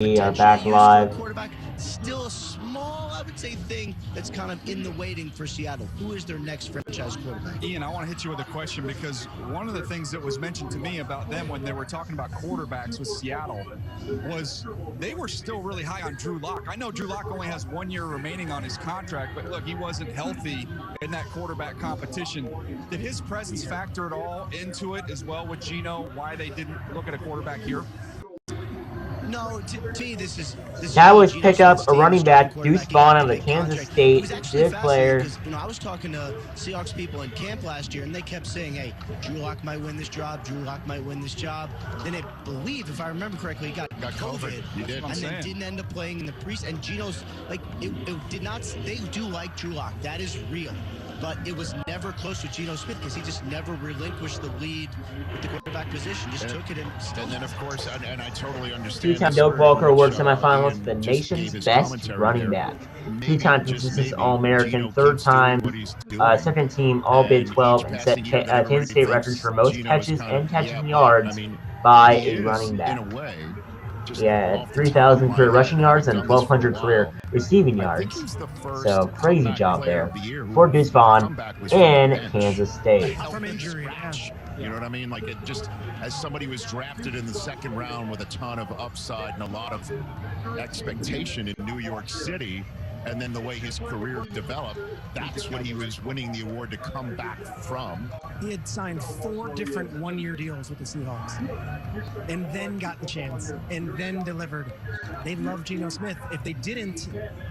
We are back live. Quarterback, still a small, I would say, thing that's kind of in the waiting for Seattle. Who is their next franchise quarterback? Ian, I want to hit you with a question because one of the things that was mentioned to me about them when they were talking about quarterbacks with Seattle was they were still really high on Drew Lock. I know Drew Lock only has 1 year remaining on his contract, but look, he wasn't healthy in that quarterback competition. Did his presence factor at all into it as well with Geno, why they didn't look at a quarterback here? No, to me, this is Now let's pick up a running back, Deuce Vaughn on the Kansas State Div player. Because, I was talking to Seahawks people in camp last year, and they kept saying, hey, Drew Lock might win this job, Drew Lock might win this job. Then I believe, if I remember correctly, he got COVID. He did. And then didn't end up playing in the preseason. And Geno's, like, it did not, they do like Drew Lock. That is real. But it was never close with Geno Smith because he just never relinquished the lead with the quarterback position. Just took it and then, of course, and I totally understand. Two-time Doak Walker Award semifinalist, the nation's best running back. Two-time consensus All-American, third-time second-team All-Big 12, and set Kansas State records for most catches and catching yards by a running back. Yeah, 3,000 career rushing yards and 1,200 career receiving yards. So, crazy job there for Deuce Vaughn in Kansas State. From injury, you know what I mean? Like, it just, as somebody who was drafted in the second round with a ton of upside and a lot of expectation in New York City, and then the way his career developed, that's what he was winning the award to come back from. He had signed 4 different one-year deals with the Seahawks and then got the chance and then delivered. They love Geno Smith. If they didn't,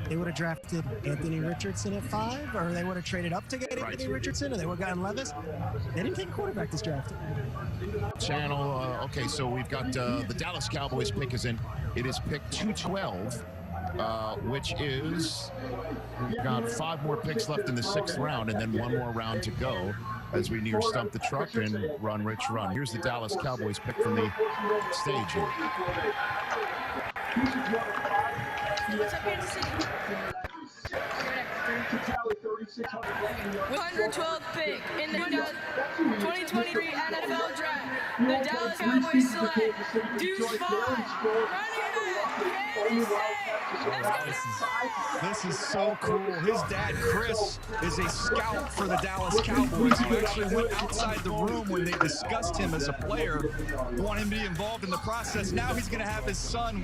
they would have drafted Anthony Richardson at 5, or they would have traded up to get Anthony Richardson, or they would have gotten Levis. They didn't take a quarterback this draft. Channel, okay, so we've got the Dallas Cowboys pick is in. It is pick 212. Which is, we've got 5 more picks left in the 6th round and then 1 more round to go as we near Stump the Truck and Run Rich Run. Here's the Dallas Cowboys pick from the stage here. What's up, Kansas City? 112th pick in the 2023 NFL Draft. The Dallas Cowboys select Deuce Vaughn, running back, Kansas State. This is so cool. His dad, Chris, is a scout for the Dallas Cowboys who actually went outside the room when they discussed him as a player, want him to be involved in the process. Now he's going to have his son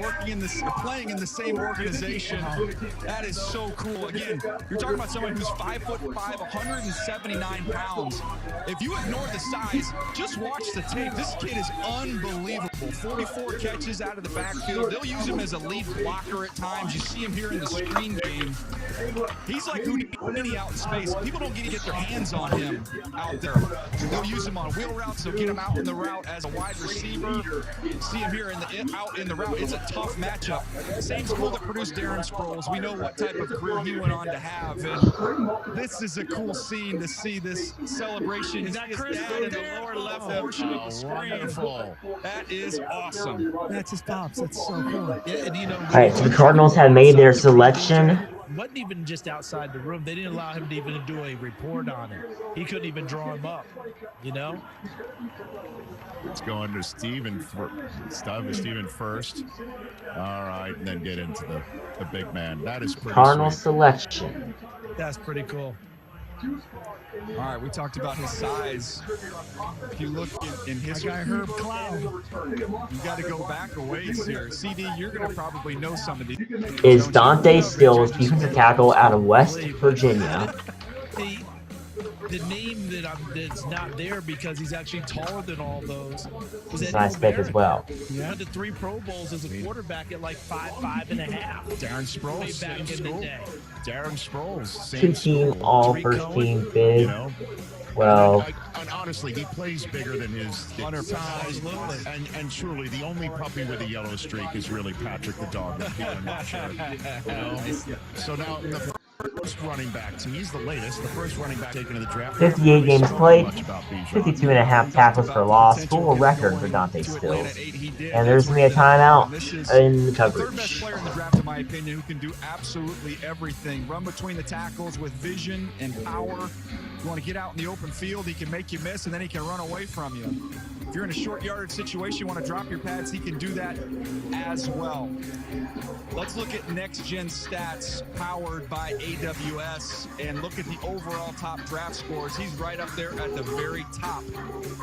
playing in the same organization. That is so cool. Again, you're talking about someone who's 5'5", 179 pounds. If you ignore the size, just watch the tape. This kid is unbelievable. 44 catches out of the backfield. They'll use him as a lead blocker at times. You see him here in the screen game. He's like Houdini out in space. People don't get their hands on him out there. They'll use him on wheel routes. They'll get him out in the route as a wide receiver. See him here out in the route. It's a tough matchup. Same school that produced Darren Sproles. We know what type of career he went on to have. And this is a cool scene to see this celebration. His dad in the lower left portion of the screen. Wonderful. That is awesome. That's his pops. That's so cool. Yeah, and All right, so the Cardinals have made their selection. wasn't even just outside the room. They didn't allow him to even do a report on it. He couldn't even draw him up, you know? Let's go under Steven first. All right, and then get into the big man. That is pretty Cardinal sweet. selection. That's pretty cool. All right, we talked about his size. If you look in history, That guy Herb Cloud. you got to go back a ways here. CD, you're going to probably know some of these. Is Dante Stills, defensive tackle out of West Virginia. The name that's not there because he's actually taller than all those. He's a nice pick as well. He had the 3 Pro Bowls as a quarterback at like 5'5.5". Darren Sproles, Way back in the school. day. Darren Sproles, same Two-team, school. all Tariq first-team Cohen, big. You know? Well, And honestly, he plays bigger than his size. And truly, the only puppy with a yellow streak is really Patrick the dog. That people are not sure. You know? So now the first running back, so he's the latest. The first running back taken in the draft. 58 games played, Much about Bijan. 52 and a half tackles for loss, full record for Dante Stills. And there's going to be a timeout in the Third best coverage. player in the draft, in my opinion, who can do absolutely everything. Run between the tackles with vision and power. You want to get out in the open field, he can make you miss, and then he can run away from you. If you're in a short yardage situation, you want to drop your pads, he can do that as well. Let's look at next-gen stats powered by AWS and look at the overall top draft scores. He's right up there at the very top,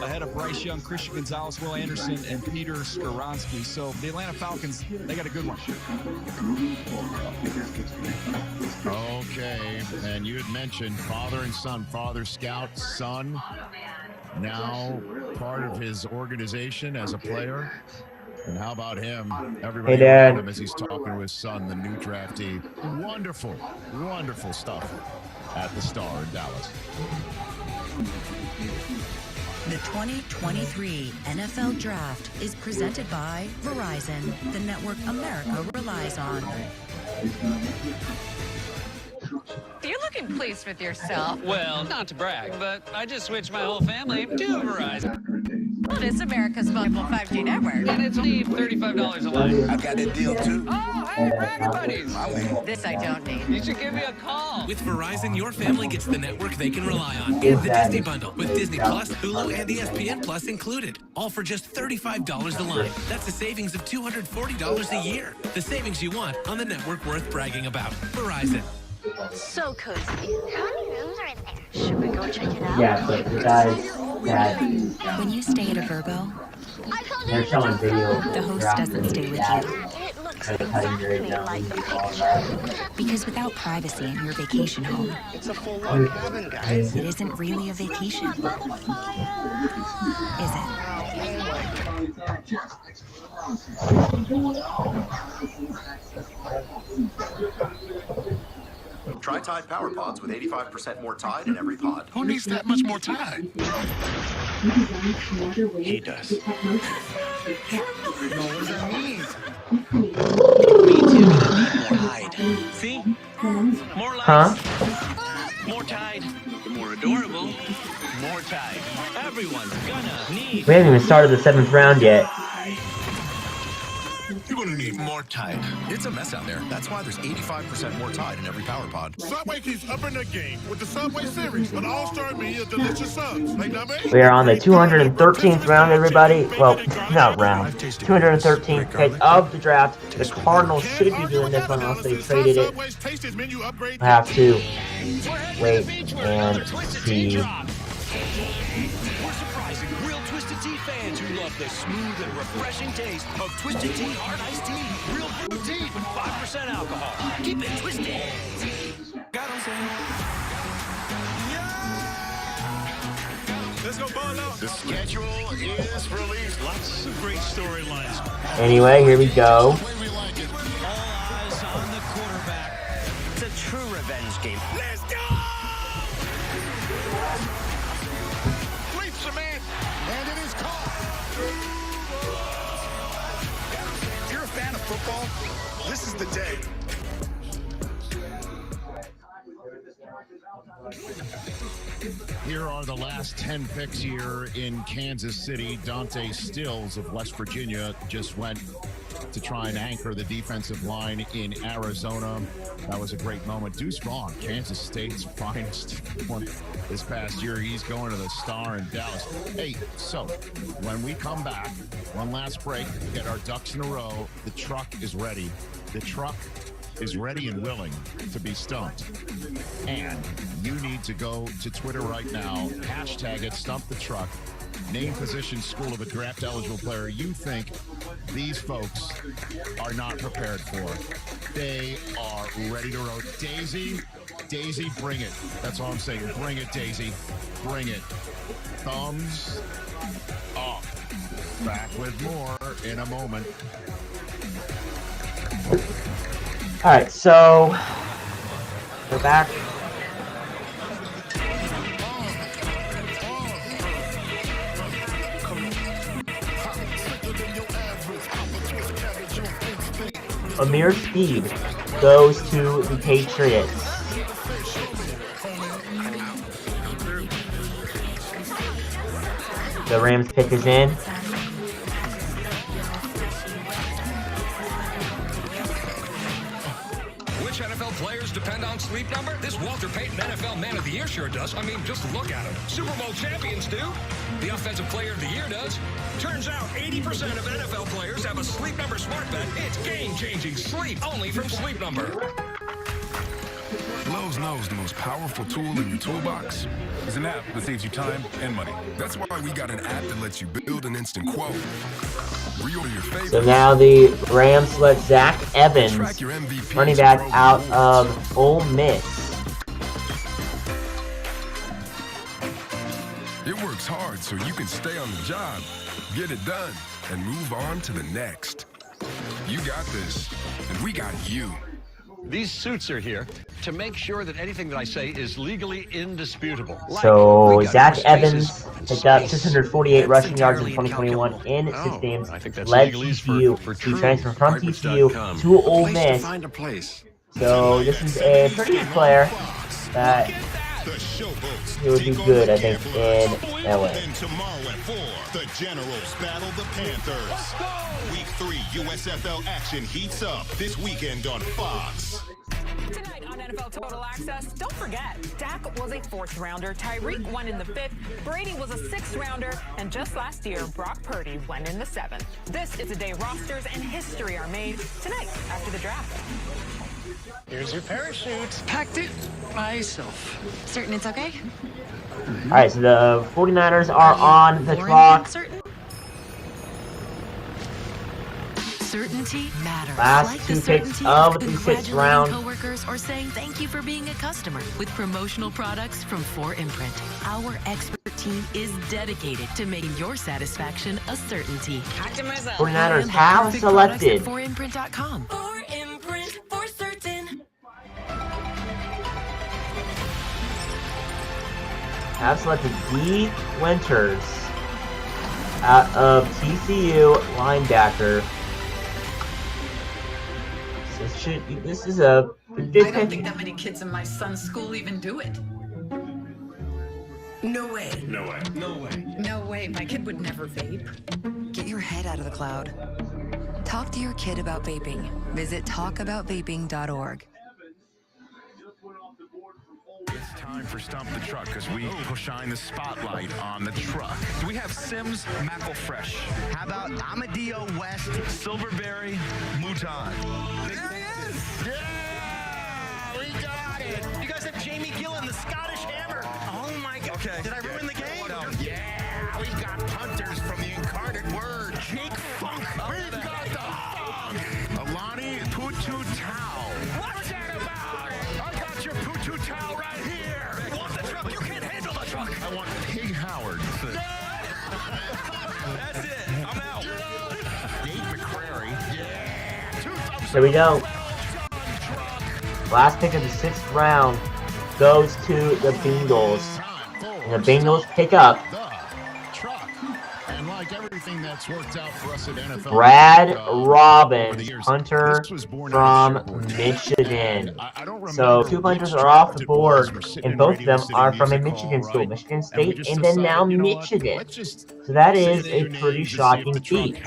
ahead of Bryce Young, Christian Gonzalez, Will Anderson, and Peter Skoronski. So the Atlanta Falcons, they got a good one. Okay, and you had mentioned father and son, father scout, son now part of his organization as a player. And how about him? Everybody around him as he's talking to his son, the new draftee. Wonderful, wonderful stuff at the Star in Dallas. The 2023 NFL Draft is presented by Verizon, the network America relies on. You're looking pleased with yourself. Well, not to brag, but I just switched my whole family to Verizon. Well, it's America's mobile 5G network. And it's only $35 a line. I've got that deal too. Oh, hey, bragging buddies. This I don't need. You should give me a call. With Verizon, your family gets the network they can rely on. Get the Disney bundle with Disney Plus, Hulu, and ESPN Plus included. All for just $35 a line. That's a savings of $240 a year. The savings you want on the network worth bragging about. Verizon. So cozy. How many rooms are in there? Should we go check it out? Yeah, but the guys that When you stay at a Vrbo, they're showing video. the host doesn't stay with you. It looks Cutting your exactly like the picture. Because without privacy in your vacation home, It's a full-on cabin, guys. it isn't really a vacation. Is it? Try Tide Power Pods with 85% more Tide in every pod. Who needs that much more Tide? He does. No, what does that mean? Tide. See? More lights. More Tide. More adorable. More Tide. Everyone's gonna need. We haven't even started the 7th round yet. You're going to need more Tide. It's a mess out there. That's why there's 85% more Tide in every Power Pod. Subway keeps upping the game with the Subway series, an all-star meal of delicious subs. Like we are on the 213th round, everybody. Well, not round. 213th pick of the draft. The Cardinals should be doing this one unless they traded it. We'll have to wait and see. The smooth and refreshing taste of Twisted Tea Hard Iced Tea. Real brewed tea with 5% alcohol. Keep it twisted. Let's go ball out. The schedule is released. Lots of great storylines. Anyway, here we go. All eyes on the quarterback. It's a true revenge game. Let's go! Leaps a man, and it is caught. If you're a fan of football, this is the day. Here are the last 10 picks here in Kansas City. Dante Stills of West Virginia just went to try and anchor the defensive line in Arizona. That was a great moment. Deuce Vaughn, Kansas State's finest one this past year. He's going to the Star in Dallas. Hey, so when we come back, one last break, get our ducks in a row. The truck is ready. The truck is ready and willing to be stumped. And you need to go to Twitter right now, hashtag it, stump the truck, name, position, school of a draft eligible player you think these folks are not prepared for. They are ready to roll. Daisy, bring it. That's all I'm saying. Bring it, Daisy. Bring it. Thumbs up. Back with more in a moment. All right, so we're back. Amir Speed goes to the Patriots. The Rams pick is in. Which NFL players depend on Sleep Number? This Walter Payton NFL Man of the Year sure does. I mean, just look at him. Super Bowl champions do. The Offensive Player of the Year does. Turns out 80% of NFL players have a Sleep Number smart bed. It's game-changing sleep only from Sleep Number. Lowe's knows the most powerful tool in your toolbox is an app that saves you time and money. That's why we got an app that lets you build an instant quote. Reorder your favorite. So now the Rams select Zach Evans, running back out of Ole Miss. It works hard so you can stay on the job, get it done, and move on to the next. You got this, and we got you. These suits are here to make sure that anything that I say is legally indisputable. So Zach Evans picked up 648 rushing yards in 2021 in 6 games. Led TCU to transfer from TCU to Ole Miss. So this is a pretty good player that he would be good, I think, in LA. Tomorrow at 4, the Generals battle the Panthers. Week 3 USFL action heats up this weekend on Fox. Tonight on NFL Total Access, don't forget, Dak was a 4th rounder, Tyreek went in the 5th, Brady was a 6th rounder, and just last year, Brock Purdy went in the 7th. This is the day rosters and history are made tonight after the draft. Here's your parachute. Packed it myself. Certain it's okay? Alright, so the 49ers are on the clock. Certainty matters. Last like 2 the picks of the 6th round. Coworkers or saying thank you for being a customer with promotional products from 4imprint. Our expert team is dedicated to making your satisfaction a certainty. 49ers have selected 4imprint.com. 4imprint for certain. Have selected D. Winters out of TCU linebacker. This is a big I don't think that many kids in my son's school even do it. No way. No way. No way. No way. My kid would never vape. Get your head out of the cloud. Talk to your kid about vaping. Visit talkaboutvaping.org. It's time for Stump the Truck because we shine the spotlight on the truck. Do we have Sims Macklefresh? How about Amadeo West, Silverberry, Mouton? There he is! Yeah! We got it! You guys have Jamie Gillen, the Scottish Hammer. Oh my God. Okay. Did I ruin the game? Yeah! We got punters from the incarnate word. Jake Funk. We've got the funk. Alani Putu Tau. What's that about? I got your Putu Tau right here. You want the truck? You can't handle the truck. I want Pig Howard. That's it. I'm out. Nate McCrary. Yeah. There we go. Last pick of the 6th round goes to the Bengals. And the Bengals pick up Like everything that's worked out for us at NFL. Brad Robbins, punter from Michigan. So 2 punters are off the board, and both of them are from a Michigan school, Michigan State, and then now Michigan. So that is a pretty shocking feat.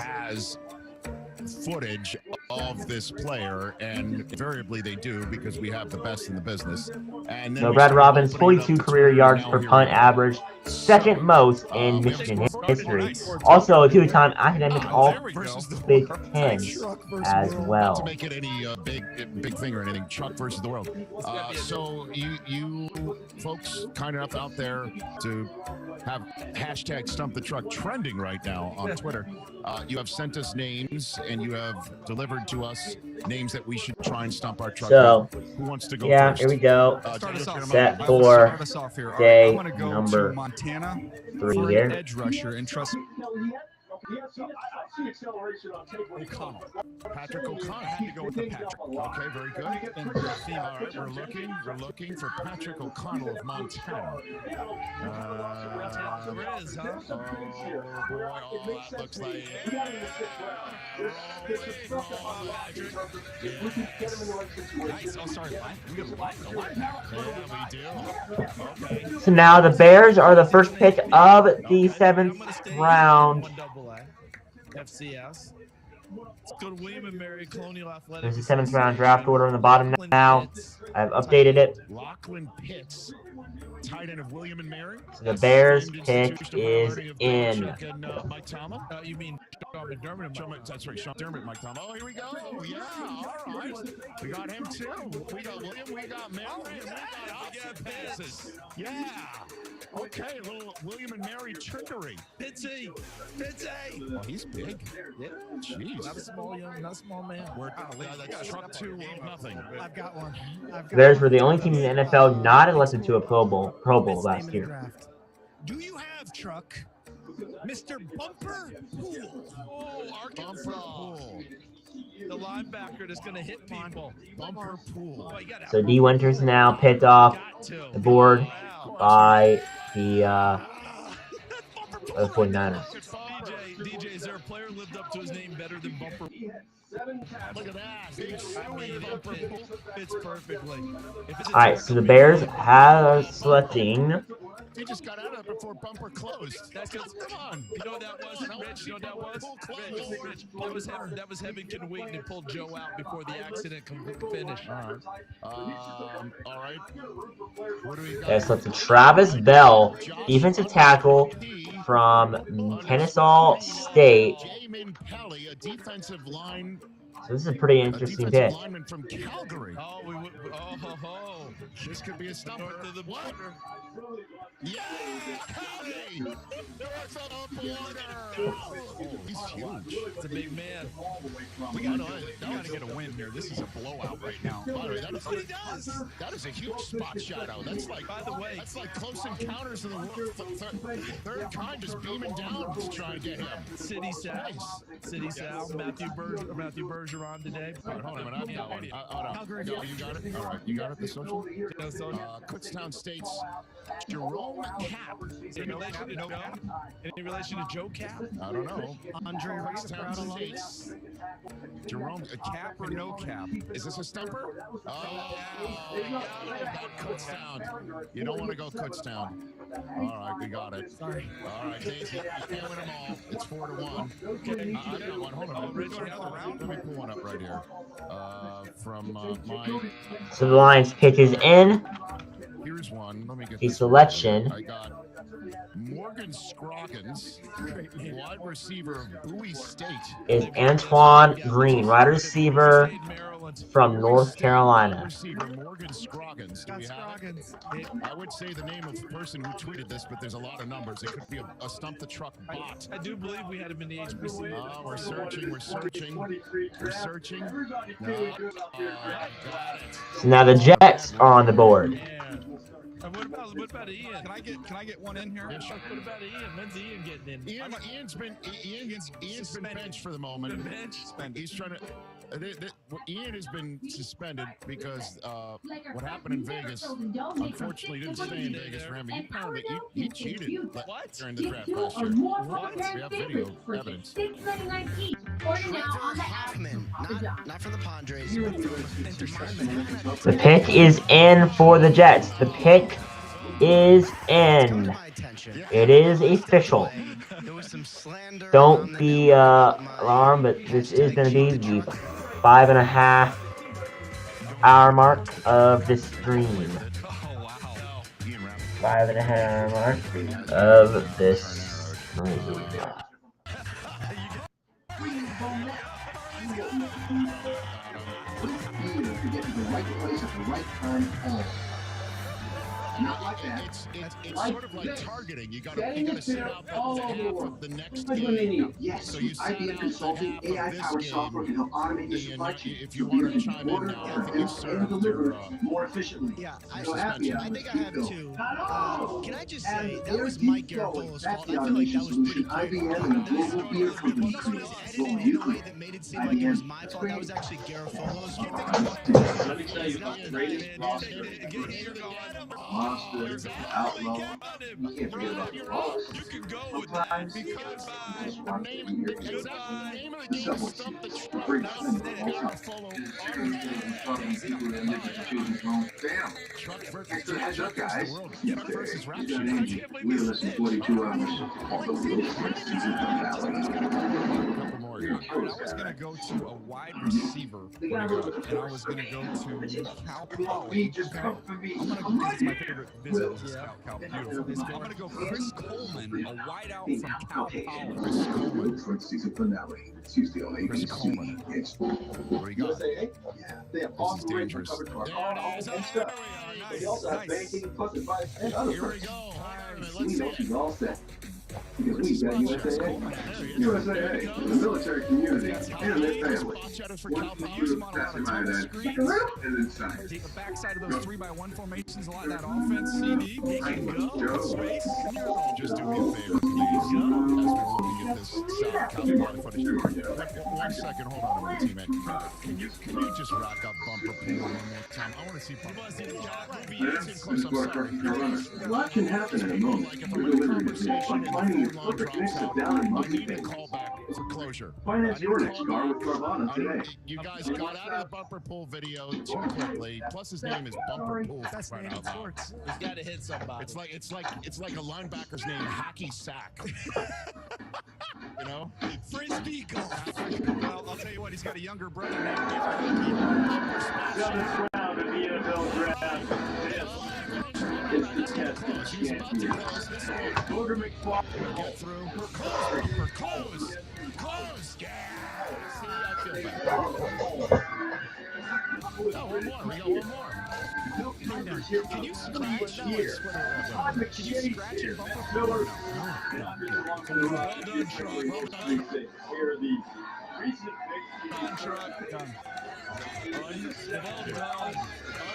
Footage of this player, and invariably they do because we have the best in the business. And then so Brad Robbins, 42 career yards per punt average, 2nd most in Michigan history. Also a 2-time academic All-Big Ten as well. Not to make it any big thing or anything, Chuck versus the world. So you folks kind enough out there to have hashtag Stump the Truck trending right now on Twitter. You have sent us names and you have delivered to us names that we should try and stump our truck. So, who wants to go first? Here we go. Set for day number 3 here. Edge rusher and trust O'Connell. Patrick O'Connell. Had to go with the Patrick. Okay, very good. All right, we're looking for Patrick O'Connell of Montana. there is, huh? Oh boy, that looks like Nice. Oh, sorry, we got a linebacker. Yeah, we do. Okay. So now the Bears are the first pick of the 7th round. FCS. Let's go to William and Mary Colonial There's Athletics. the 7th round draft order on the bottom now. I've updated it. Lachlan Pitts, tight end of William and Mary. So the Bears pick is in. And, Mike Tomlin. You mean Sean McDermott? That's right, Sean McDermott, Mike Tomlin. Oh, here we go. Yeah, all right. We got him too. We got William. We got Mary. And we got passes. Yeah. Okay, a little William and Mary trickery. Pitsy. Oh, he's big. Yeah. Jeez. Not a small man. That's truck 2 ain't nothing. I've got one. The Bears were the only team in the NFL not elected to a Pro Bowl last year. Do you have, Truck, Mr. Bumper Pool? Oh, Arkansas. Pool. The linebacker that's going to hit people. Bumper Pool. Oh, So D. Winters now picked off the board by the 49ers. DJ, is there a player who lived up to his name better than Bumper? Look at that. It's perfectly. All right, so the Bears have selecting. He just got out of it before Bumper closed. That's come on. You know what that was, Rich? You know what that was? Rich. That was Hevington waiting to pull Joe out before the accident finished. All right. What do we got? They selected Travis Bell, defensive tackle from Kennesaw State. Jamin Pelly, a defensive line. So this is a pretty interesting pick. Lineman from Calgary. Oh. This could be a stumper. North of the border. Yeah, Pelly! North of the border! Oh, he's huge. It's a big man. We gotta get a win here. This is a blowout right now. By the way, that is a huge spot shadow. That's like, by the way, that's like Close Encounters of the Third Kind just beaming down to try and get him. City Sal, Matthew Bergeron today. All right, hold on a minute. I've got one. You got it? All right, you got it, the social? Kutztown State's Jerome Cap. Any relation to Joe Cap? I don't know. Andre Kutztown State's Jerome, A cap or no cap? Is this a stumper? Oh, Kutztown. You don't want to go Kutztown. All right, we got it. Sorry. All right, Dave, you can't win them all. It's 4-1. Okay. I got one. Hold on. Let me pull one up right here. From my... So the Lions pick is in. Here's one. Let me get the selection. I got Morgan Scroggins, wide receiver of Bowie State. Is Antoine Green, wide receiver from North Carolina. Wide receiver Morgan Scroggins. Do we have it? I would say the name of the person who tweeted this, but there's a lot of numbers. It could be a Stump the Truck bot. I do believe we had him in the HBC. Oh, we're searching. No. Got it. So now the Jets are on the board. What about Ian? Can I get one in here? What about Ian? When's Ian getting in? Ian's been benched for the moment. He's trying to. Ian has been suspended because what happened in Vegas, unfortunately, didn't stay in Vegas for him. He cheated during the draft last year. What? We have video evidence. Hoffman, not from the Padres, but from The pick is in for the Jets. The pick is in. It is official. Don't be alarmed, but this is going to be the 5.5 hour mark of the stream. 5.5 hour mark of this stream. It's sort of like targeting. You gotta sit out the half of the next game. So you sat out the half of this game. If you want to chime in now, I think you served your Yeah, I think I have two. Can I just say, that was Mike Garofalo's fault. I feel like that was pretty clear. He was edited in a way that made it seem like it was my fault. That was actually Garofalo's fault. Let me tell you about the greatest monster. Monster, outlaw. You can't forget about the boss. Sometimes you just want to hear the name of the game is Stump the Truck. Thanks for the heads up, guys. We were listening 42 hours. Although we were listening to are you? All right, I was going to go to a wide receiver running back, and I was going to go to Cal Poly. Okay. I'm going to, because it's my favorite visit as a scout, Cal. Beautiful. I'm going to go Chris Coleman, a wideout from Cal Poly. Chris Coleman. Chris Coleman. What do you got? This is dangerous. There it is. Oh, there we are. Nice. Here we go. All right, let's see it. Where's the spot check? Coleman. There he is. There he goes. The military community. That's how the spot checkers for Cal Poly. Use them on a lot of tunnel screens. The backside of those 3x1 formations, a lot of that offense. CD, he can go. Space. Can you all just do me a favor, please? As we're looking at this South Cal Poly footage. 1 second. Hold on a minute, teammate. Can you just rack up bumper pool one more time? I want to see bumper pool. A lot can happen in a moment. Like if I'm in a conversation and the phone line drops out, I need a call back for closure. Finance your next car with Carvana today. You guys got out of the bumper pool video too quickly. Plus, his name is Bumper Pool. That's the name of sorts. He's got to hit somebody. It's like a linebacker's name, Hacky Sack. You know, Frisbee golf. Well, I'll tell you what, he's got a younger brother named Get through. Close. Yeah. See, I feel bad. Oh, one more. We got one more. Can you scratch? Can you scratch and bumper pool? Well done, Truck. Well done. Truck. Done.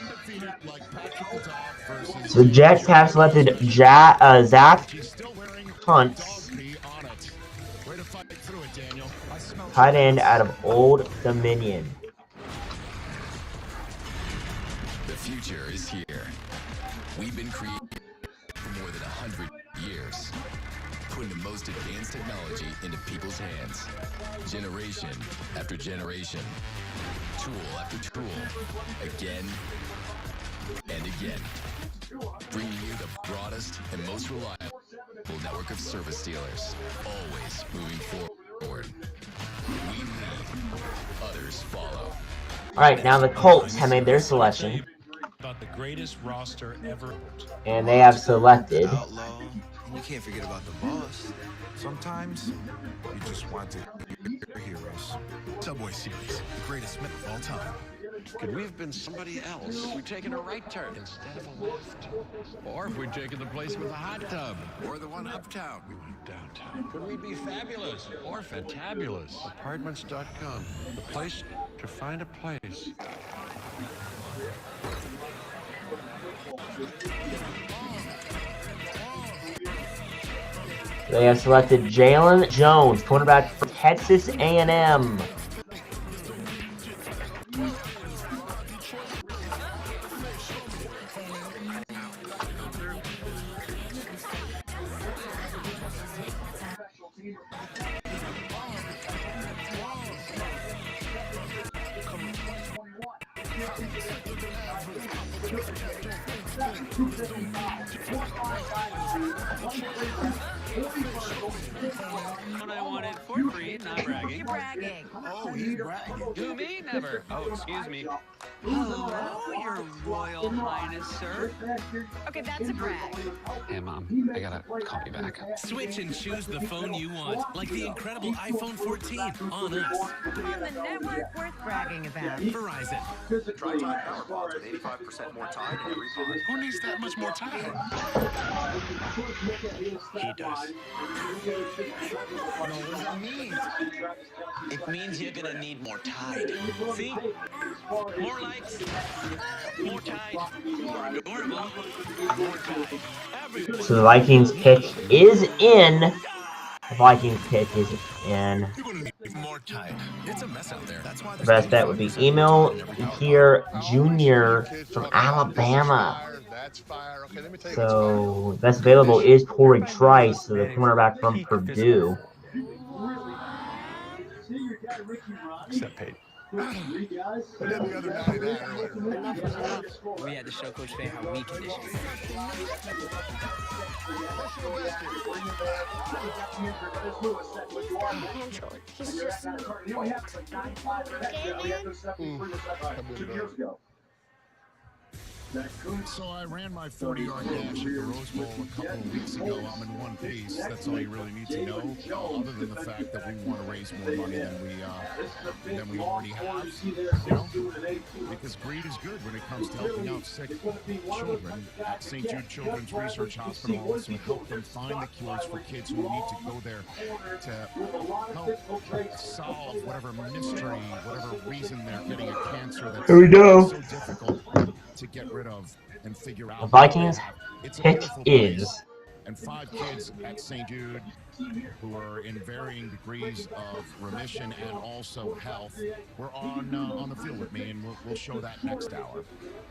Undefeated like Patrick the Dog versus. So the Jets have selected Zach Hunt, tight end out of Old Dominion. The future is here. We've been creating for more than 100 years, putting the most advanced technology into people's hands, generation after generation, tool after tool, again and again, bringing you the broadest and most reliable network of service dealers, always moving forward. We lead, others follow. Alright, now the Colts have made their selection. About the greatest roster ever. And they have selected. Outlaw. You can't forget about the boss. Sometimes you just want to hear heroes. Subway Series, the greatest Smith of all time. Could we have been somebody else? We'd taken a right turn instead of a left. Or if we'd taken the place with a hot tub. Or the one uptown. We went downtown. Could we be fabulous or fantabulous? Apartments.com, the place to find a place. They have selected Jalen Jones, cornerback for Texas A&M. What I wanted for free, not bragging. You're bragging. Oh, he's bragging. Who, me? Never. Oh, excuse me. Hello, your royal highness, sir. Okay, that's a brag. Hey, Mom, I gotta call you back. Switch and choose the phone you want, like the incredible iPhone 14 on us. On the network worth bragging about. Verizon. Try Tide Power Pods with 85% more Tide in every pod. Who needs that much more Tide? He does. What does that mean? It means you're gonna need more Tide. See? More lights, more Tide, adorable, more Tide. Everyone. So the Vikings pick is in. The Vikings pick is in. More Tide. It's a mess out there. That's why The best bet would be Emil here Jr. from Alabama. So the best available is Corey Trice, so the cornerback from Purdue. Except paid. I did the other 99 earlier. Enough was enough. We had to show Coach Fan how we condition. Angel, he's just So I ran my 40-yard dash at the Rose Bowl a couple of weeks ago. I'm in one piece. That's all you really need to know, other than the fact that we want to raise more money than we already have. You know, because greed is good when it comes to helping out sick children. At St. Jude Children's Research Hospital also help them find the cures for kids who need to go there to help solve whatever mystery, whatever reason they're getting a cancer that's Here we go. so difficult to get rid of and figure out. The Vikings It's a pick beautiful is place. And 5 kids at St. Jude who are in varying degrees of remission and also health were on the field with me, and we'll show that next hour.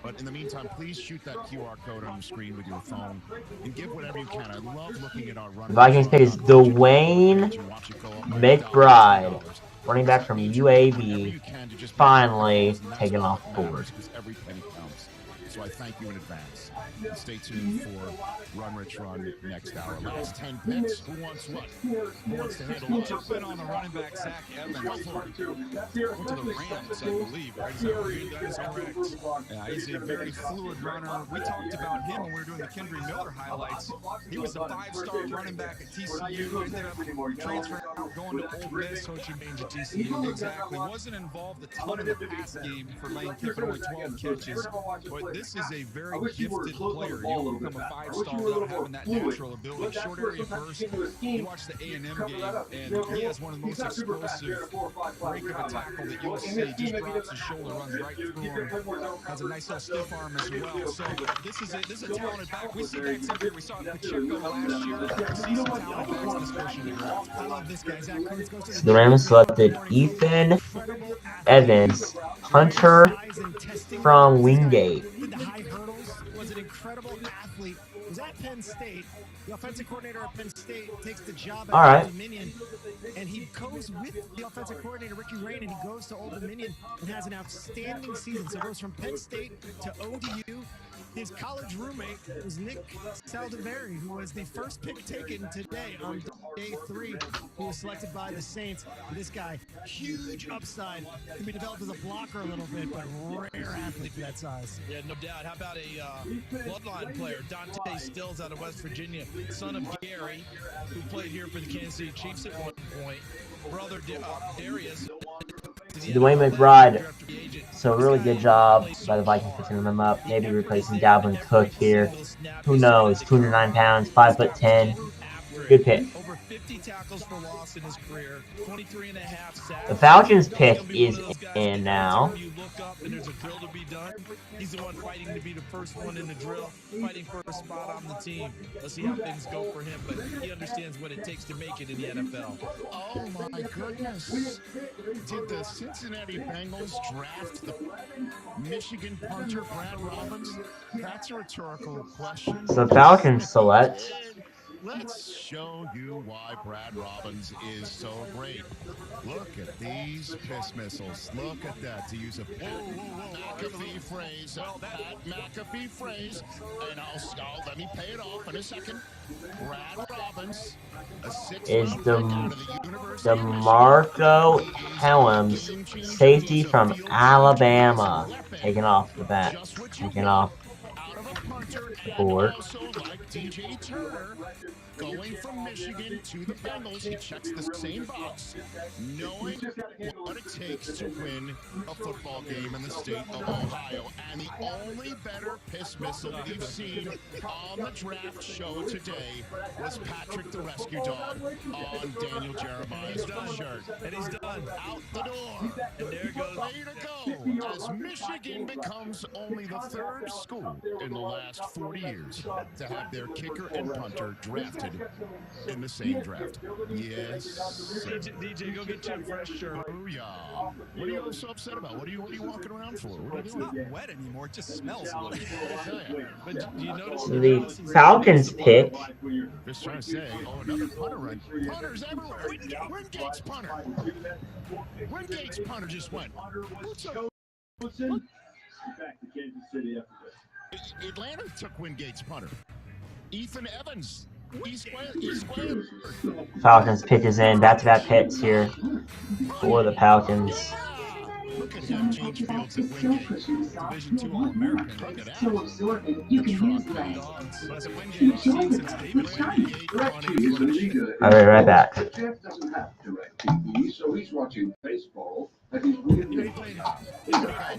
But in the meantime, please shoot that QR code on the screen with your phone and give whatever you can. I love looking at our run. The Vikings pick is Dwayne McBride, running back from UAB, finally taken off the board. Every penny counts. So I thank you in advance. And stay tuned for Run Rich Run next hour. Last 10 picks. Who wants what? Who wants to handle We'll it? jump in on the running back, Zach Evans. Went to the Rams, I believe, right? Is that right? That is correct. Yeah, he's a very fluid runner. We talked about him when we were doing the Kendry Miller highlights. He was a 5-star running back at TCU. Ended up transferring out, going to Ole Miss. So she changed to TCU. Exactly. Wasn't involved a ton in the pass game for Lane Kiffin, only 12 catches. But this is a very gifted player. You don't become a 5-star without having that natural ability. Short area burst. You watch the A&M game, and he has one of the most explosive break of a tackle that you'll see. Just drops his shoulder, runs right through him. Has a nice little stiff arm as well. So this is a talented back. We see backs every year. We saw Pacheco last year. We see some talented backs in this portion of the draft. I love this guy. Zach Kuntz goes to So the Rams selected Ethan Evans, punter from Wingate. Did the high hurdles, was an incredible athlete. Was at Penn State. The offensive coordinator at Penn State takes the job at All right. Old Dominion, and he goes with the offensive coordinator Ricky Rain, and he goes to Old Dominion and has an outstanding season. So goes from Penn State to ODU. His college roommate was Nick Saldiveri, who was the first pick taken today on day 3, who was selected by the Saints. This guy, huge upside, can be developed as a blocker a little bit, but rare athlete for that size. Yeah, no doubt. How about a bloodline player, Dante Stills out of West Virginia, son of Gary, who played here for the Kansas City Chiefs at one point. Brother Darius. Dwayne McBride. So really good job by the Vikings picking him up. Maybe replacing Dalvin Cook here. Who knows? 209 pounds, 5'10". Good pick. Over 50 tackles for loss in his career, 23 and a half sacks. The Falcons pick is in now. You look up and there's a drill to be done. He's the one fighting to be the first one in the drill, fighting for a spot on the team. Let's see how things go for him, but he understands what it takes to make it in the NFL. Oh my goodness. Did the Cincinnati Bengals draft the Michigan punter Brad Robbins? That's a rhetorical question. So the Falcons select. Let's show you why Brad Robbins is so great. Look at these piss missiles. Look at that. To use a McAfee phrase, Pat McAfee phrase, and I'll let me pay it off in a second. Brad Robbins, a 6 is DeMarco Helms, safety from Alabama, taken off the bat, taken off the board. Also, like DJ Turner, going from Michigan to the Bengals, he checks the same box, knowing what it takes to win a football game in the state of Ohio. And the only better piss missile we've seen on the draft show today was Patrick the Rescue Dog on Daniel Jeremiah's shirt. And he's done. Out the door. And there goes. Way to go. As Michigan becomes only the 3rd school in in the last 40 years to have their kicker and punter drafted in the same draft. Yes, sir. DJ, go get you a fresh shirt. Oh, yeah. What are you all so upset about? What are you walking around for? What are you It's doing? not wet anymore. It just smells a little. I tell you. But do you notice? So the Falcons pick. Just trying to say, oh, another punter run. Punters everywhere. Wingate's punter. Wingate's punter just went. Atlanta took Wingate's punter. Ethan Evans. He squared. Falcons pick is in. Back-to-back picks here for the Falcons. Look at him change fields at Wingate. Division II All-American. Look at that. So absorbing, you can use legs. That's a Wingate I've seen since David Wingate. I'll be right back. Jeff doesn't have DirecTV, so he's watching baseball at his room.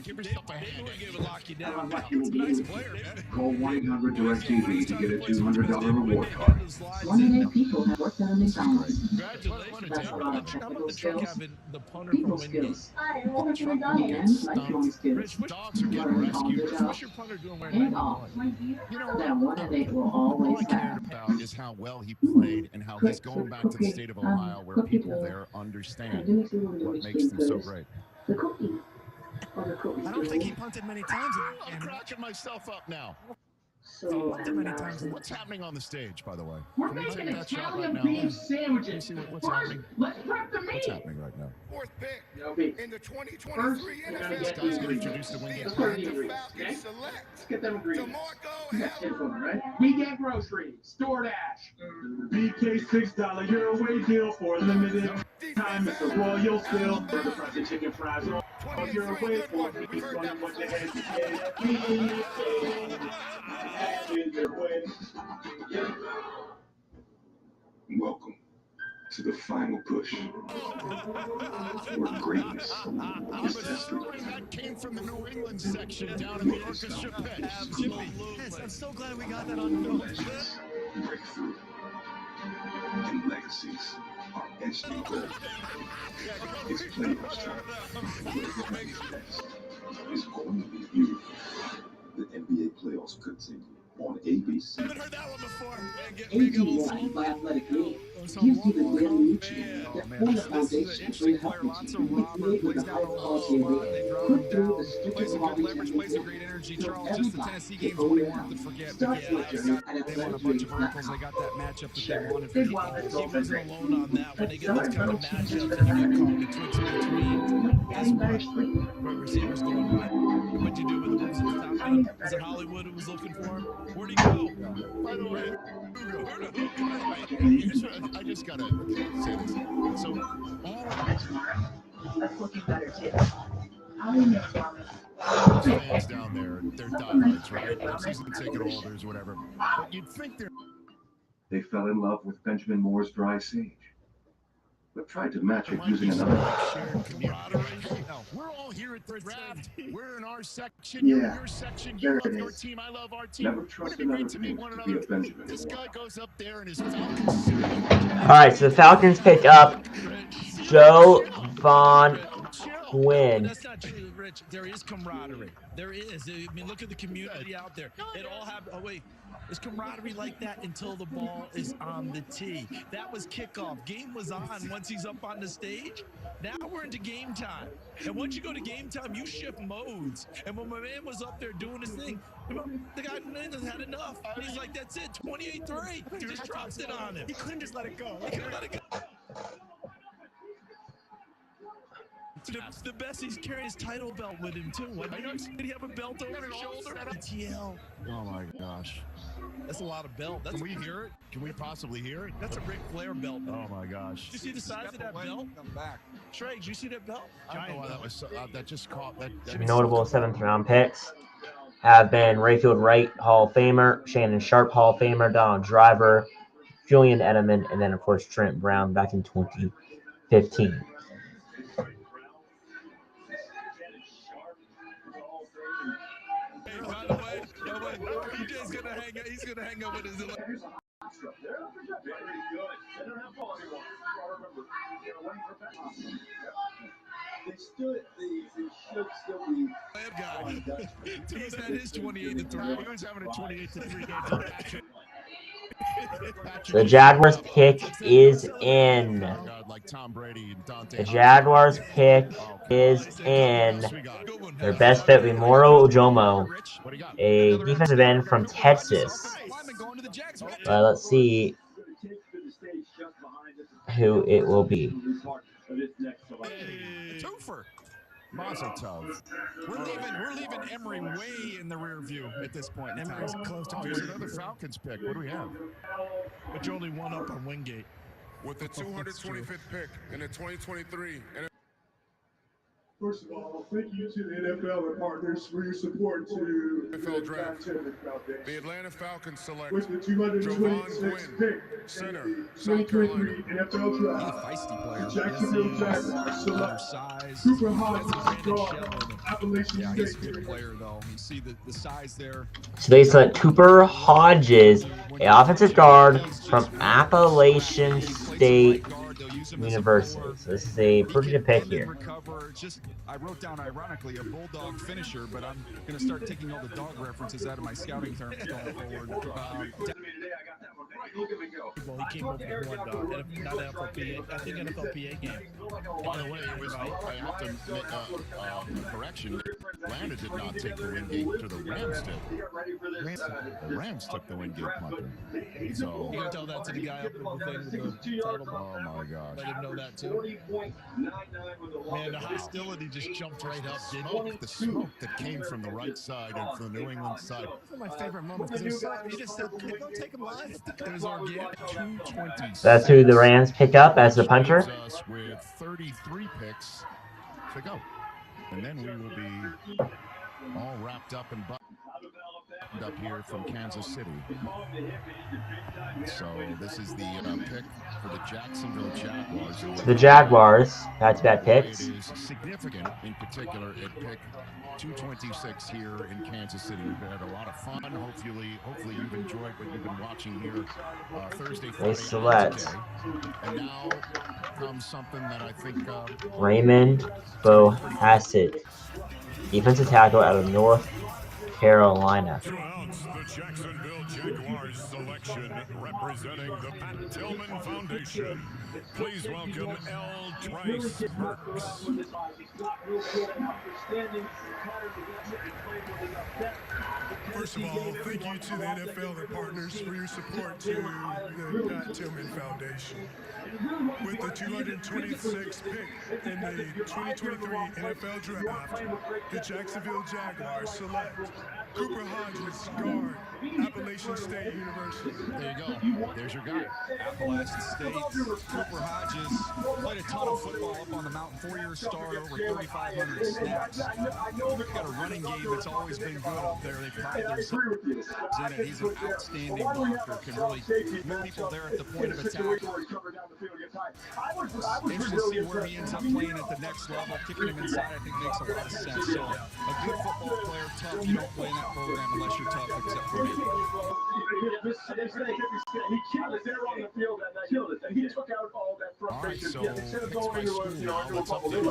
Give yourself a hand. Wingate would lock you down. He's a nice player, man. Call 1-800-DirecTV to get a $200 reward card. 1 in 8 people have worked on a McDonald's. Congratulations. That's a lot of How about technical the truck skills. having the punter from People Wingate? skills. I didn't work at McDonald's and lifelong skills. Rich, Dogs are getting rescued. what's your punter doing wearing And 91? all. You know, That 1 in 8 will all always I cared have. about is how well he played and how he's going back to the state of Ohio where people there understand what makes them so great. The cookie. Or the cookie. I don't think he punted many times. I'm cracking myself up now. So, What's happening on the stage, by the way? We're Can we making take that shot Italian right now? beef Can sandwiches. you see what's happening? Let's prep the meat. What's happening right now? Fourth pick No beef. in the 2023 First, we're gonna NFL get Guys these get ingredients. introduced to Wingate. Let's go to the the ingredients, okay? Falcons select Let's get them ingredients. DeMarco That's Howard. it for them, right? Weekend groceries, DoorDash. BK $6 your away deal for limited time. It's a royal skill. Burger fries and chicken fries. All your away for me. Running what the heck you Welcome to the final push, where greatness is tested. That came from the New England section down in the orchestra pit. Yes, I'm so glad we got that on film. Legends break through, and legacies are etched in gold. It's playoffs time. It's going to be beautiful. The NBA playoffs continue on ABC. Haven't heard that one before. AG1 by Athletic Greens gives you the daily nutrients that form the foundation for your healthy Lots team. of Robert, plays down the low, they drop him down, plays a good leverage, plays a great energy. Charles, just the Tennessee game's what he wanted to forget. But yeah, they won a bunch of verticals. They got that matchup that they wanted for the He wasn't alone on that. When they get those kind of matchups and you get called between this receivers going by. What'd you do with the moves at the top end? Was it Hollywood who was looking for him? Where'd he go? By the way, I just gotta say this. So That's looking better too. How do you make ramen? all those fans down there, they're diehards, right? They're season ticket holders, whatever. But you'd think they're. They fell in love with Benjamin Moore's dry sage, but tried to match it using another. Shared camaraderie. We're all here at the draft. We're in our section. You're in your section. You love your team. I love our team. Never Wouldn't trust it be great another to meet team one to be another? a Benjamin. This guy goes up there and his Falcons suit. All right, so the Falcons pick up Joe Von Quinn. That's not true, Rich. There is camaraderie. There is. I mean, look at the community out there. It all happened. Oh, wait. There's camaraderie like that until the ball is on the tee. That was kickoff. Game was on once he's up on the stage. Now we're into game time. And once you go to game time, you shift modes. And when my man was up there doing his thing, the guy had enough. He's like, that's it, 28-3. He just dropped it on him. He couldn't just let it go. He couldn't let it go. The best, he's carrying his title belt with him too. Like, did he have a belt over his shoulder? The TL. Oh my gosh. That's a lot of belt. Can we hear it? Can we possibly hear it? That's a Ric Flair belt. Oh my gosh. Did you see the size of that belt? Come back. Trey, did you see that belt? I don't know why that was so, that just caught that. Some notable 7th round picks have been Rayfield Wright, Hall of Famer, Shannon Sharp, Hall of Famer, Donald Driver, Julian Edelman, and then of course Trent Brown back in 2015. By the way, DJ's gonna hang out. He's gonna hang out with his. They stood the Guy. He's had his 28 to 3. He was having a 28 to 3 game till Patrick. So the Jaguars pick is in. The Jaguars pick is in. Their best bet will be Moro Ojomo, a defensive end from Texas. Let's see who it will be. Twofer. Mazel tov. We're leaving Emery way in the rear view at this point in time. Emery's close to There's another Falcons pick. What do we have? But you're only one up on Wingate. With the 225th pick in the 2023 First of all, thank you to the NFL and partners for your support to NFL Draft. The Atlanta Falcons select with the 226th pick center, in the South 2023 Carolina. NFL Draft. He's a feisty player. The Jacksonville Jaguars select Undersized. Cooper Has a Hodges, Brandon guard, Shell in him. Appalachian Yeah, he's a State. good player, though. You see the size there. So they select Cooper Hodges, an offensive guard from Appalachian State University. So this is a pretty good pick here. Just, I wrote down ironically a bulldog finisher, but I'm going to start taking all the dog references out of my scouting terms going forward. Well, he came over and won not NFLPA, I think NFLPA game. By the way, it was, I have to make a correction. Atlanta did not take the Wingate to the Rams did. The Rams took the Wingate punter. So You can tell that to the guy up in the thing with the title. Oh my gosh. Let him know that too. Man, the hostility just jumped right up, didn't it? The smoke that came from the right side and from the New England side. Those are my favorite moments. He just said, don't take him live. It was organic. 220. That's who the Rams pick up as the punter. Us with 33 picks to go. And then we will be all wrapped up and buttoned up here from Kansas City. So this is the pick for the Jacksonville Jaguars. So the Jaguars, back-to-back picks. It is significant, in particular, at pick 226 here in Kansas City. We've had a lot of fun. Hopefully you've enjoyed what you've been watching here Thursday, Friday, They select and now comes something that I think Raymond Bohassett, defensive tackle out of North Carolina. To announce the Jacksonville Jaguars selection representing the Pat Tillman Foundation, please welcome L. Trice Burks. First of all, thank you to the NFL and partners for your support to the Pat Tillman Foundation. With the 226th pick in the 2023 NFL Draft, the Jacksonville Jaguars select Cooper Hodges, guard, Appalachian State University. There you go. There's your guy. Appalachian State, Cooper Hodges, played a ton of football up on the mountain, 4-year starter, over 3,500 snaps. Got a running game that's always been good up there. They pride themselves in it. He's an outstanding blocker, can really move people there at the point of attack. Interesting to see where he ends up playing at the next level. Kicking him inside, I think, makes a lot of sense. So, a good football player, tough. You don't play in that program unless you're tough, except for me. All right, so picks by school now. Let's update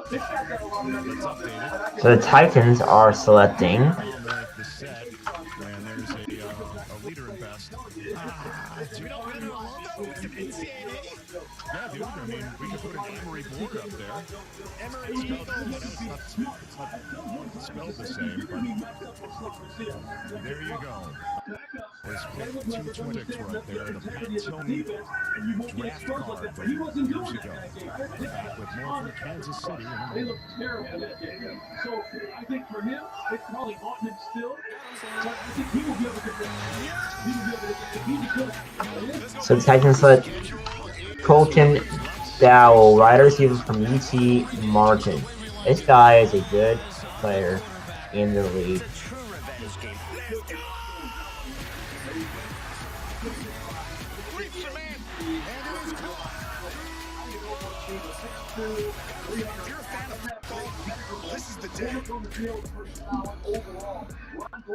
it. So the Titans are selecting The set, and there's a leader in best. Do you know what I love with the NCAA? Yeah, dude. I mean, we could put an Emery board up there. Emery it's not spelled the same, but there you go. There's pick 226 right there. The Pat Tillman draft card from years ago. Back with more from Kansas City. They look terrible that game. So I think for him, it's probably haunting him still. But I think he will be able to So the Titans select Colton Dowell, wide receiver from UT Martin. This guy is a good player in the league. This is the day. The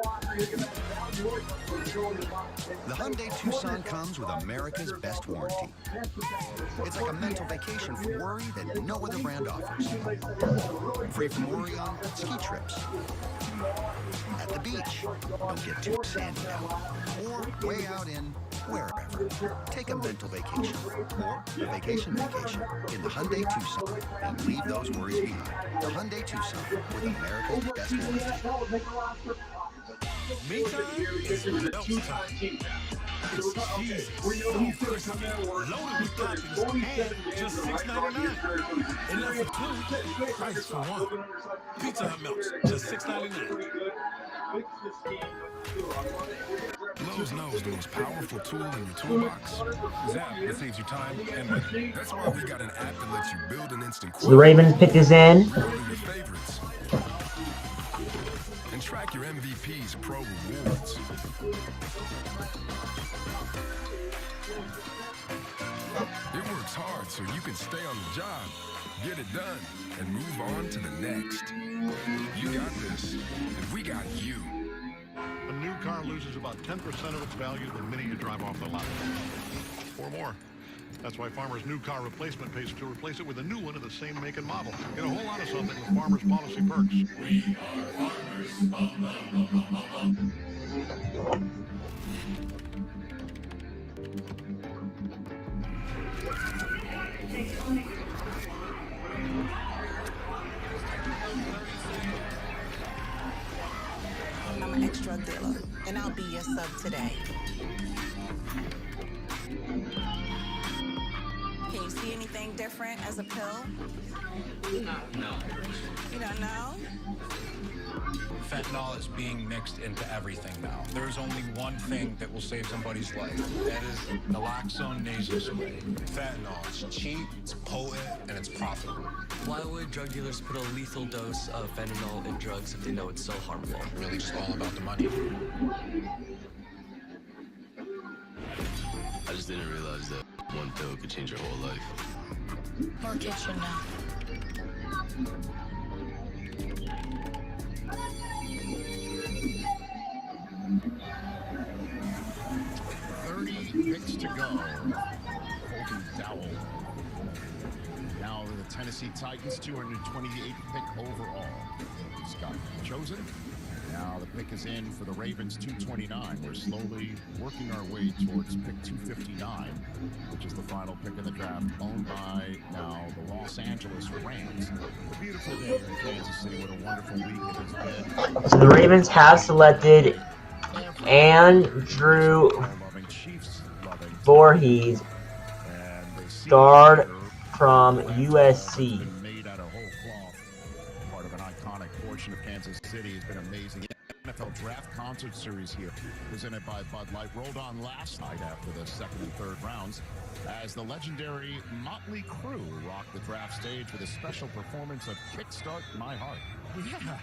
Hyundai Tucson comes with America's best warranty. It's like a mental vacation from worry that no other brand offers. Free from worry on ski trips, at the beach, don't get too sandy out, or way out in wherever. Take a mental vacation, or a vacation in the Hyundai Tucson, and leave those worries behind. The Hyundai Tucson, with America's best warranty. Me time is Melt's time. It's cheese, so crispy, loaded with toppings, and just $6.99. Enough for two, price for one. Pizza Hut Melts, just $6.99. Lowe's knows the most powerful tool in your toolbox is app that saves you time and money. That's why we got an app that lets you build an instant quote. So the Ravens pick is in. Order your favorites. And track your MVP's Pro Rewards. It works hard so you can stay on the job, get it done, and move on to the next. You got this, and we got you. A new car loses about 10% of its value the minute you drive off the lot. Or more. That's why Farmer's new car replacement pays to replace it with a new one of the same make and model. Get a whole lot of something with Farmer's policy perks. We are farmers. I'm an extra dealer, and I'll be your sub today. Can you see anything different as a pill? No. You don't know? Fentanyl is being mixed into everything now. There's only one thing that will save somebody's life. That is naloxone nasal spray. Fentanyl. It's cheap, it's potent, and it's profitable. Why would drug dealers put a lethal dose of fentanyl in drugs if they know it's so harmful? Really just all about the money. I just didn't realize that one pill could change your whole life. More kitchen now. Picks to go. Colton Dowell. Now the Tennessee Titans, 228th pick overall. Scott chosen. Now the pick is in for the Ravens, 229. We're slowly working our way towards pick 259, which is the final pick of the draft, owned by now the Los Angeles Rams. A beautiful day here in Kansas City. What a wonderful week it has been. So the Ravens have selected Andrew Voorhees, guard from USC. Made out of whole cloth. Part of an iconic portion of Kansas City. Has been amazing. NFL Draft Concert Series here, presented by Bud Light, rolled on last night after the second and third rounds, as the legendary Motley Crue rocked the draft stage with a special performance of Kickstart My Heart. Yeah.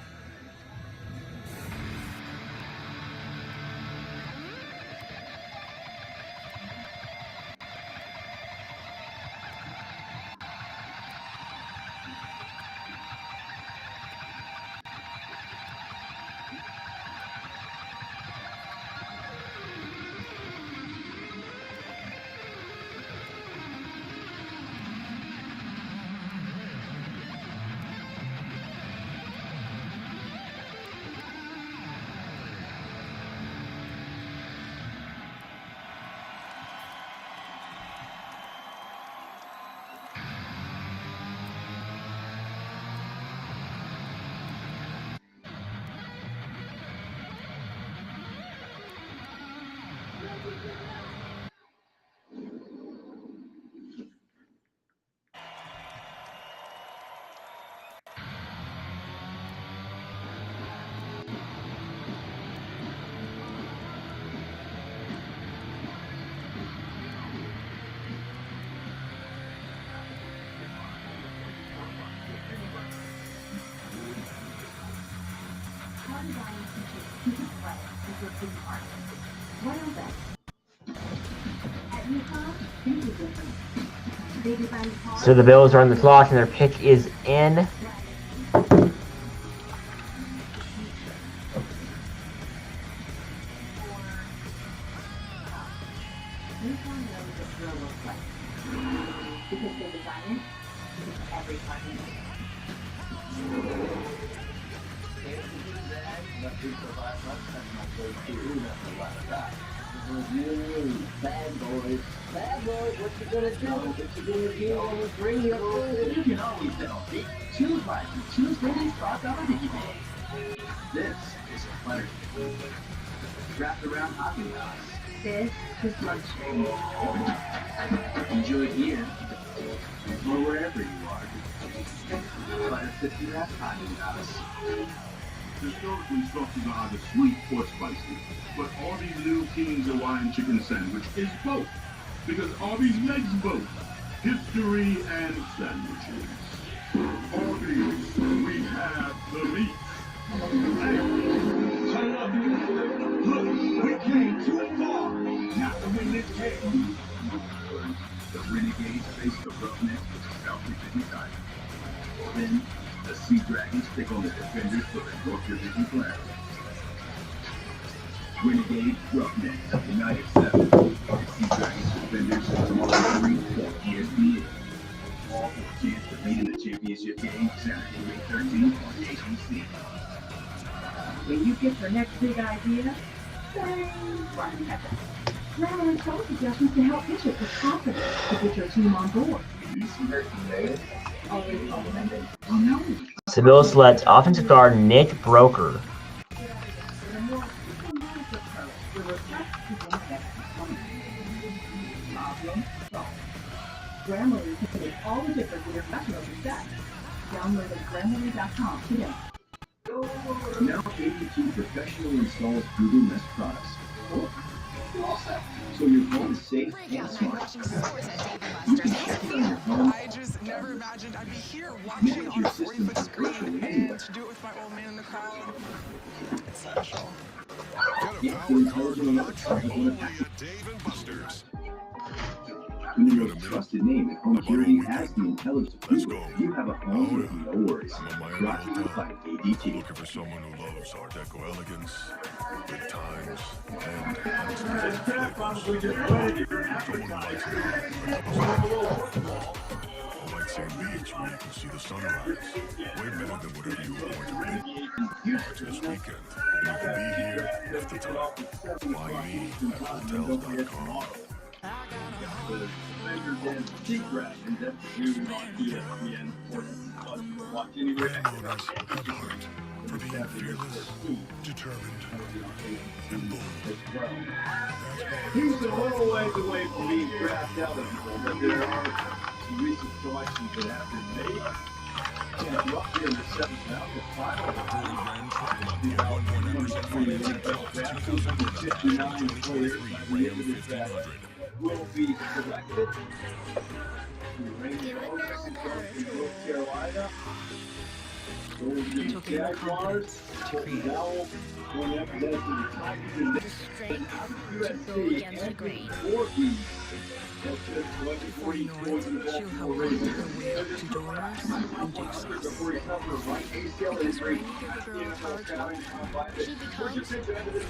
So the Bills are on the clock and their pick is in. Here's how I know what the thrill looks like. Because they design it, because every part is. Bad boys, what you gonna do? What you gonna do when we bring you food? You can always tell. Choose wisely. Choose Wendy's $5 Mickey Bag. This is a butter. Wrapped around Haagen-Dazs. This is luxury. Enjoy here or wherever you are. Butter 50 wrapped Haagen-Dazs. Historically, sauces are either sweet or spicy, but Arby's new King's Hawaiian Chicken Sandwich is both, because Arby's makes both history and sandwiches. Arby's, we have the meat. Hey, I love you. Look, we came too far not to win this game. The Renegades face the Roughnecks with the Valkyrie 55. Then, the Sea Dragons take on the Defenders for the North Division Clash. Renegade Roughnecks, United 7. The Sea Dragons Defenders, tomorrow 3 on ESPN. All for a chance to meet in the championship game Saturday, May 13th on ABC. When you get your next big idea, bang, right at it. Now I'm so suggestions to help pitch it with confidence to get your team on board. Always complimented. Oh no. Seville selects offensive guard Nick Broker. Grammarly can make all the difference in your professional success. Download Grammarly.com today. Now ADT professionally installs Google Nest products. So your phone is safe and smart. You can check it on your phone. I just never imagined I'd be here watching on a 40-foot screen and to do it with my old man in the crowd. It's special. Get a power card luxury only at Dave & Buster's. When your most trusted name at home security has the intelligence to prove it, you have a home with no worries. Brought to you by ADT. Looking for someone who loves Art Deco elegance, good times, and unexpected flavors. Someone who likes it on White Sand Beach, where you can see the sunrise. Way better than whatever you were going to be. Watch this weekend, and you can be here at the time. Find me at hotels.com. Landowners have heart for being fearless, determined, and bold. He's a little ways away from being draft eligible, but there are some recent selections that have been made. And roughly in the 7th round, the final 159 players by the end of this draft will be selected. North Carolina, Golden Jaguars, now one representative of the Tigers and USC and 4 teams. Before you know it, she'll help work her way up to doors and do something. Just when you give the girl a power tool, she becomes an even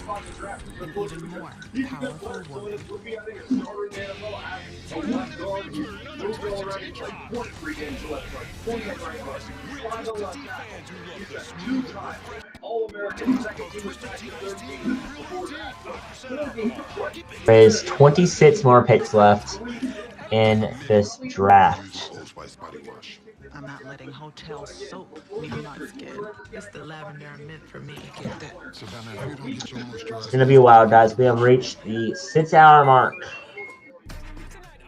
more powerful woman. There is 26 more picks left in this draft. I'm not letting hotel soap leave my skin. It's the lavender I meant for me. Get that. It's going to be wild, guys. We have reached the 6-hour mark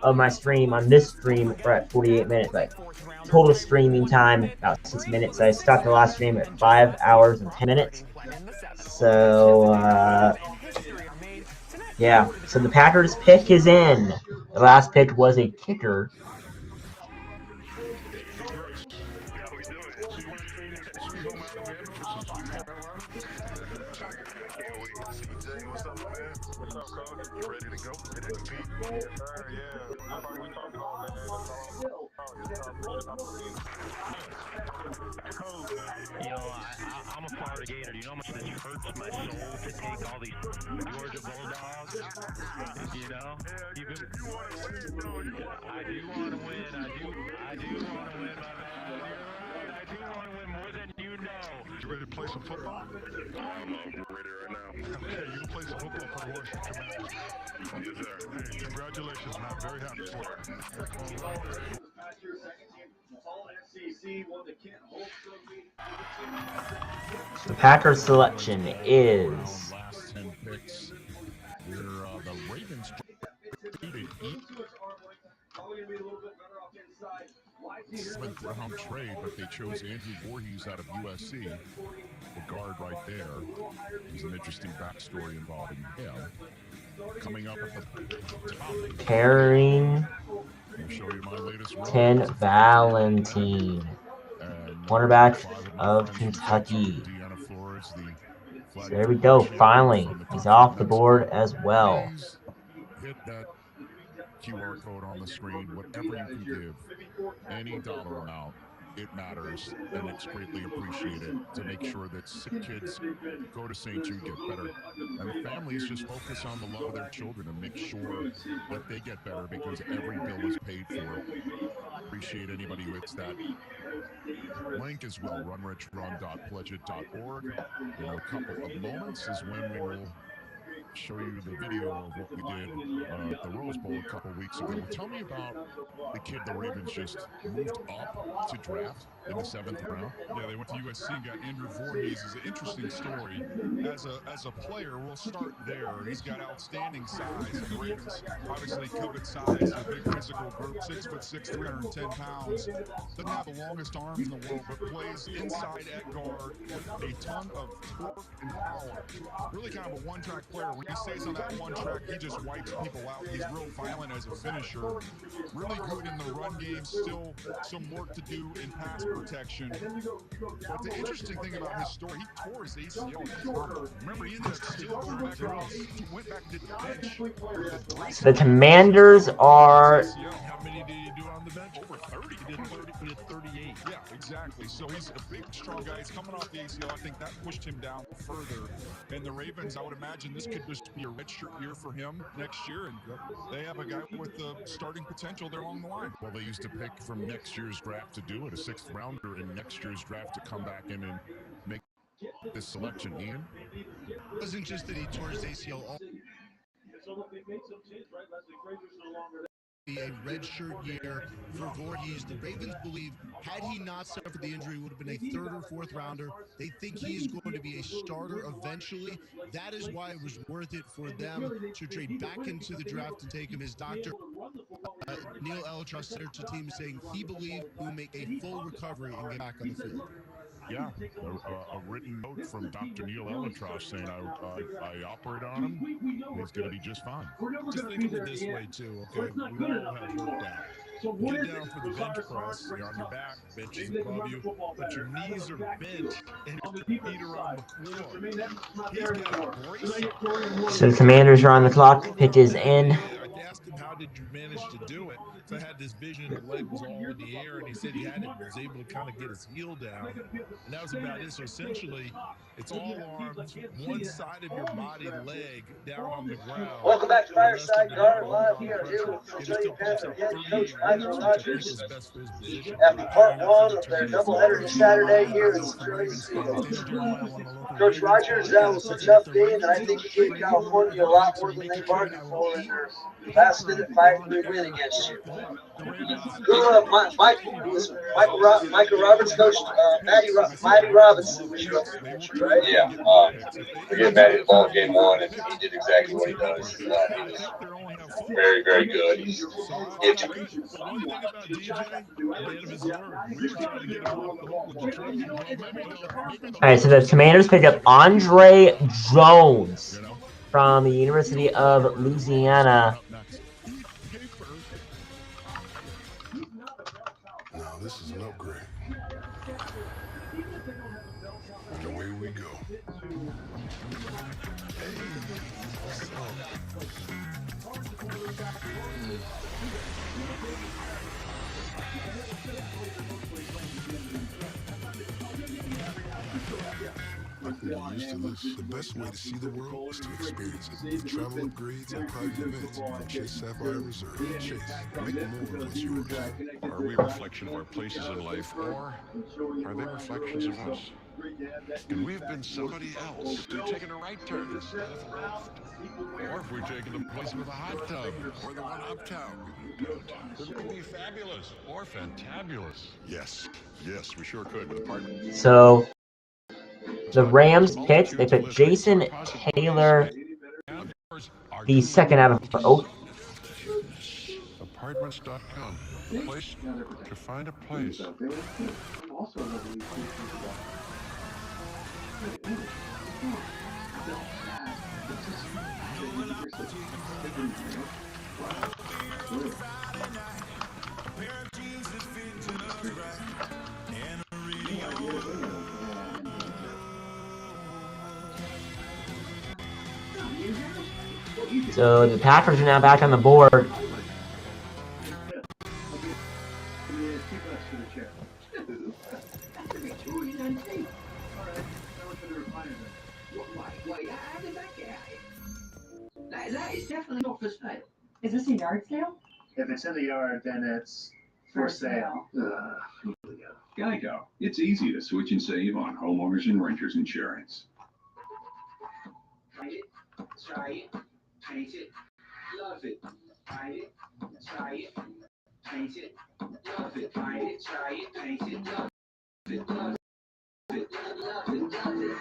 of my stream. On this stream, we're at 48 minutes, but total streaming time, about 6 minutes. I stopped the last stream at 5 hours and 10 minutes. So, yeah. So the Packers pick is in. The last pick was a kicker. I'm a Florida Gator. Do you know how much that you hurt hurts my soul to take all these Georgia Bulldogs. You know, even I do want to win. I do want to win, my man. You're right. I do want to win more than you know. You ready to play some football? I'm ready right now. Okay, you can play some football for the Washington Commanders. Yes, sir. Hey, congratulations, man. Very happy for you. The Packers selection is last 10 picks, where the Ravens traded seventh round trade, but they chose Andrew Voorhees out of USC, the guard right there. There's an interesting backstory involving him. Coming up at the top, carrying 10 Valentine, cornerback of Kentucky. So there we go. Finally, he's off the board as well. Hit that QR code on the screen. Whatever you can give, any dollar amount, it matters, and it's greatly appreciated to make sure that sick kids go to St. Jude, get better, and the families just focus on the love of their children and make sure that they get better, because every bill is paid for. Appreciate anybody who hits that link as well, runrichrun.pledgeit.org. In a couple of moments is when we will show you the video of what we did at the Rose Bowl a couple weeks ago. Tell me about the kid the Ravens just moved up to draft in the 7th round. Yeah, they went to USC and got Andrew Voorhees. It's an interesting story. As a player, we'll start there. He's got outstanding size. The Ravens obviously covet size. A big physical group, 6'6", 310 pounds. Doesn't have the longest arms in the world, but plays inside at guard with a ton of torque and power. Really kind of a one-track player. When he stays on that one track, he just wipes people out. He's real violent as a finisher. Really good in the run game. Still some work to do in pass protection. But the interesting thing about his story, he tore his ACL. Remember, he ended up still going back across. He went back to the bench. So the Commanders are. How many did he do on the bench? Over 30. He did 30. He did 38. Yeah, exactly. So he's a big, strong guy. He's coming off the ACL. I think that pushed him down further. And the Ravens, I would imagine this could just be a redshirt year for him next year. And they have a guy with the starting potential there along the line. Well, they used to pick from next year's draft to do it, a 6th rounder in next year's draft to come back in and make this selection. Ian? It wasn't just that he tore his ACL. A redshirt year for Voorhees. The Ravens believe had he not suffered the injury, would have been a 3rd or 4th rounder. They think he is going to be a starter eventually. That is why it was worth it for them to trade back into the draft and take him. As Dr. Neil Elitrosh said to team, saying he believed he will make a full recovery and get back on the field. Yeah, a written note from Dr. Neil Elitrosh saying I operate on him. He's going to be just fine. Just think of it this way, too, okay? We all have worked out. Get down for the bench press. You're on your back, bench is above you, but your knees are bent and your feet are on the floor. He's got a brace on. So the Commanders are on the clock. Pitch is in. I asked him, how did you manage to do it? So I had this vision, the leg was all in the air, and he said he had it, was able to kind of get his heel down. And that was about it. So essentially, it's all arms, one side of your body, leg, down on the ground. Welcome back to Fireside Guard live here with Australian Panther head coach Michael Rogers. After part 1 of their doubleheader Saturday here in Australia. Coach Rogers, that was a tough game, and I think he gave California a lot more than they bargained for in their last-minute 5-3 win against you. Michael Roberts coached Matty Robinson, which you right? Yeah. Again, Matty, the ball game 1, and he did exactly what he does. He was very, very good. He's intricate. One thing about DJ, man of his word, we were trying to get him off the hook with the trade. All right, so the Commanders picked up Andre Jones from the University of Louisiana. Now this is an upgrade. And away we go. I can get used to this. The best way to see the world is to experience it. With travel upgrades and private events from Chase Sapphire Reserve. Chase, make more what's yours. Are we a reflection of our places in life, or are they reflections of us? Can we have been somebody else if we've taken a right turn instead of a left? Or if we've taken the place with a hot tub, or the one uptown we moved downtown? Could we be fabulous or fantabulous? Yes, yes, we sure could with apartment. So the Rams picked. They picked Jason Taylor, the second out of Oak. Apartments.com, a place to find a place. So the Packers are now back on the board. That is definitely not for sale. Is this a yard sale? If it's in the yard, then it's for sale. Geico. It's easy to switch and save on homeowners and renters insurance. Find it, try it, paint it, love it. Find it, try it, paint it, love it. Find it, try it, paint it, love it, love it, love it, love it.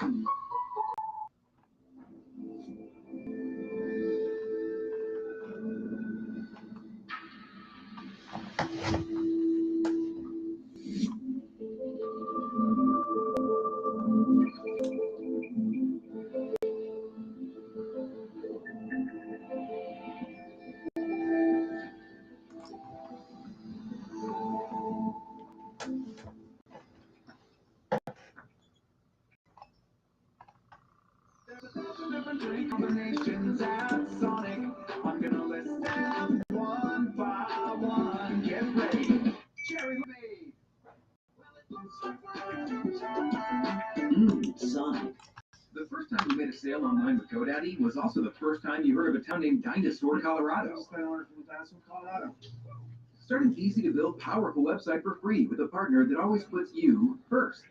Combinations at Sonic. I'm gonna list them one by one. Get ready. Cherry lemonade. Sonic. The first time you made a sale online with GoDaddy was also the first time you heard of a town named Dinosaur, Colorado. Start an easy-to-build, powerful website for free with a partner that always puts you first.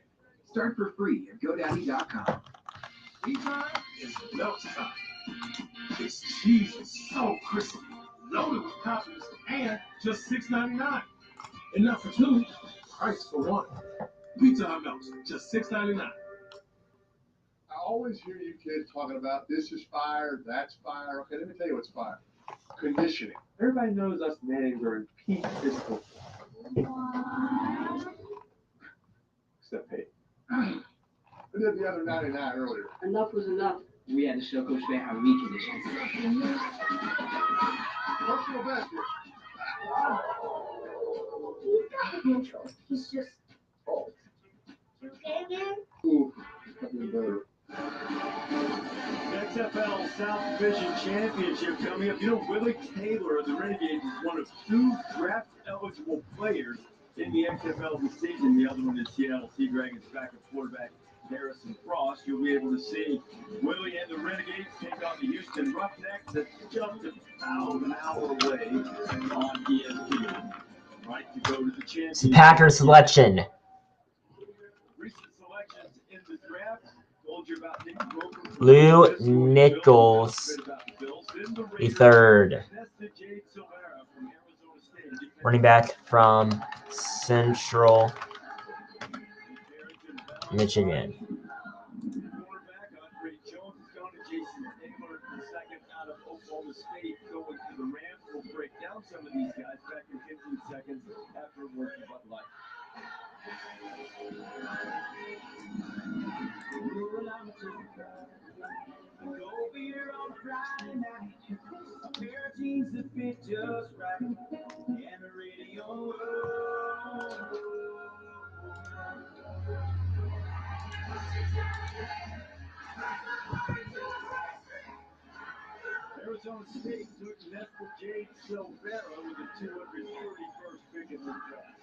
Start for free at GoDaddy.com. Meantime is melt time. This cheese is so crispy, loaded with toppings, and just $6.99. Enough for two, price for one. Pizza Hut melts, just $6.99. I always hear you kids talking about this is fire, that's fire. Okay, let me tell you what's fire. Conditioning. Everybody knows us nags are in peak physical form. Except Pete. We did the other 99 earlier. Enough was enough. We had to show Coach Bear how we condition. Personal best here. He's got potential. He's just old. You okay, man? Ooh, something better. XFL South Division Championship coming up. You know, Willie Taylor of the Renegades is one of two draft-eligible players in the XFL this season. The other one is Seattle Sea Dragons backup quarterback Harrison Frost. You'll be able to see Willie and the Renegades take on the Houston Roughnecks. That's just about an hour away on ESPN. Right to go to the championship. It's the Packers selection. Recent selections in the draft. Lou Nichols, the third. Running back from Central Michigan. Arizona State took Nestor Jade Silvera with the 231st pick in the draft.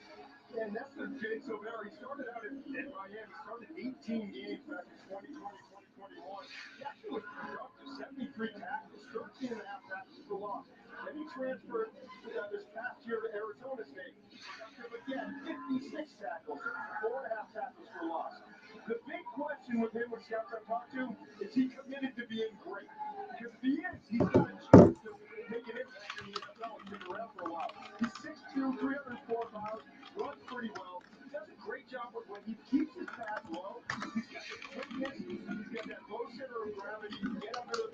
And that's the Jake Silvera. He started out in Miami, started 18 games back in 2020, 2021. He actually was productive, 73 tackles, 13 and a half tackles for loss. Then he transferred this past year to Arizona State. Productive again, 56 tackles, 4.5 tackles for loss. The big question with him, when scouts I've talked to, is he committed to being great? Because if he is, he's got a chance to make an impact in the NFL and stick around for a while. He's 6'2", 304 pounds. Runs pretty well. He does a great job with when he keeps his pads low. He's got the quickness. He's got that low center of gravity. Get under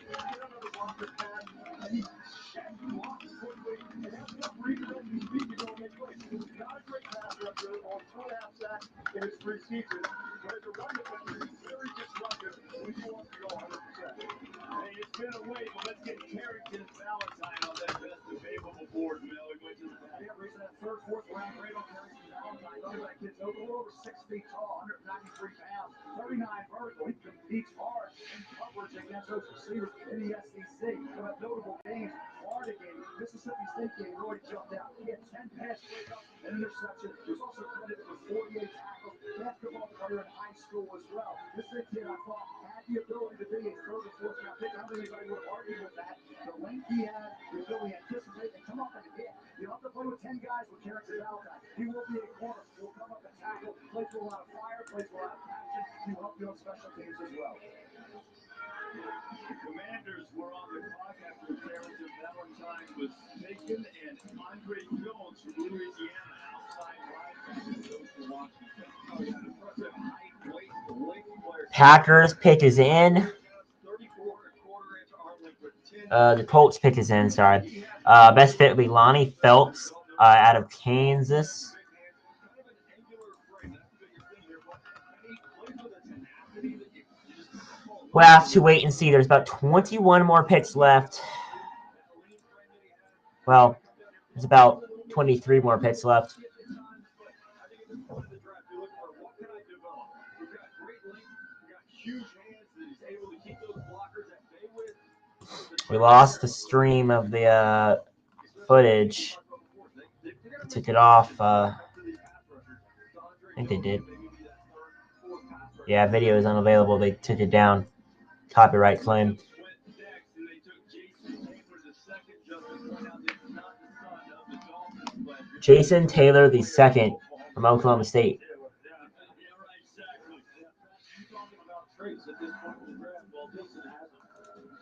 the blocker pad, and he sheds blocks quickly and has enough redirection speed to go and make plays. Not a great pass rusher, only 2.5 sacks in his 3 seasons, but as a run defender, he's very disruptive when he wants to go 100%. Hey, it's been a wait, but let's get Carrington Valentine on that best available board, Mel. He went to the back. Yeah, raising that 3rd, 4th round grade on Carrington Valentine. Look at that kid's a little over 6 feet tall, 193 pounds, 39 vertical. He competes hard in coverage against those receivers in the SEC. Some notable games, Florida game, Mississippi State game, really jumped out. He had 10 pass breakups and interceptions. He was also credited with 48 tackles. Basketball player in high school as well. This is a kid I thought had the ability to be a 3rd or 4th round pick. I don't think anybody would argue with that. The length he had, the ability to anticipate and come up and hit. You don't have to play with 10 guys with Carrington Valentine. He will be a corner. He will come up and tackle, plays with a lot of fire, plays with a lot of passion. He will help you on special teams as well. The Commanders were on the clock after Carrington Valentine was taken, and Andre Jones from Louisiana, outside linebacker, goes to Washington. Oh, yeah, an impressive height, weight, length player. Packers pick is in. The Colts pick is in, sorry. Best fit will be Lonnie Phelps out of Kansas. We'll have to wait and see. There's about 21 more picks left. Well, there's about 23 more picks left. We lost the stream of the footage. Took it off. I think they did. Yeah, video is unavailable. They took it down. Copyright claim. Jason Taylor II from Oklahoma State.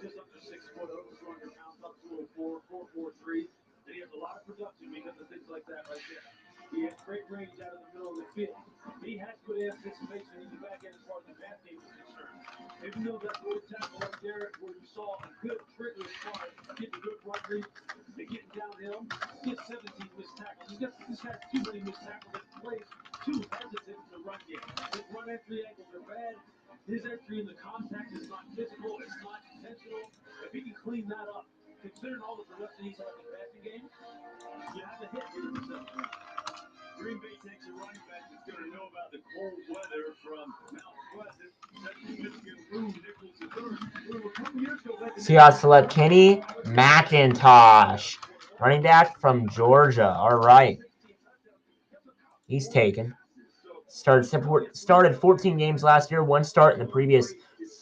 Just under 6 foot, over 200 pounds, up 204, 4'3", and he has a lot of production because of things like that right there. He has great range out of the middle of the field. He has good anticipation in the back end as far as the pass game is concerned. Even though that good tackle right there, where you saw a good trigger as far as getting good run read and getting downhill, he has 17 missed tackles. He's got too many missed tackles and plays too hesitant to run game. His run entry angles are bad. His entry in the contact is not physical, it's not intentional. If he can clean that up, considering all the production he's had in the passing game, you have a hit here this afternoon. Green Bay takes a running back that's going to know about the cold weather from Mount Pleasant. Michigan Lou Nichols III. A couple years ago, Seahawks select Kenny McIntosh, running back from Georgia. All right. He's taken. Started 14 games last year, 1 start in the previous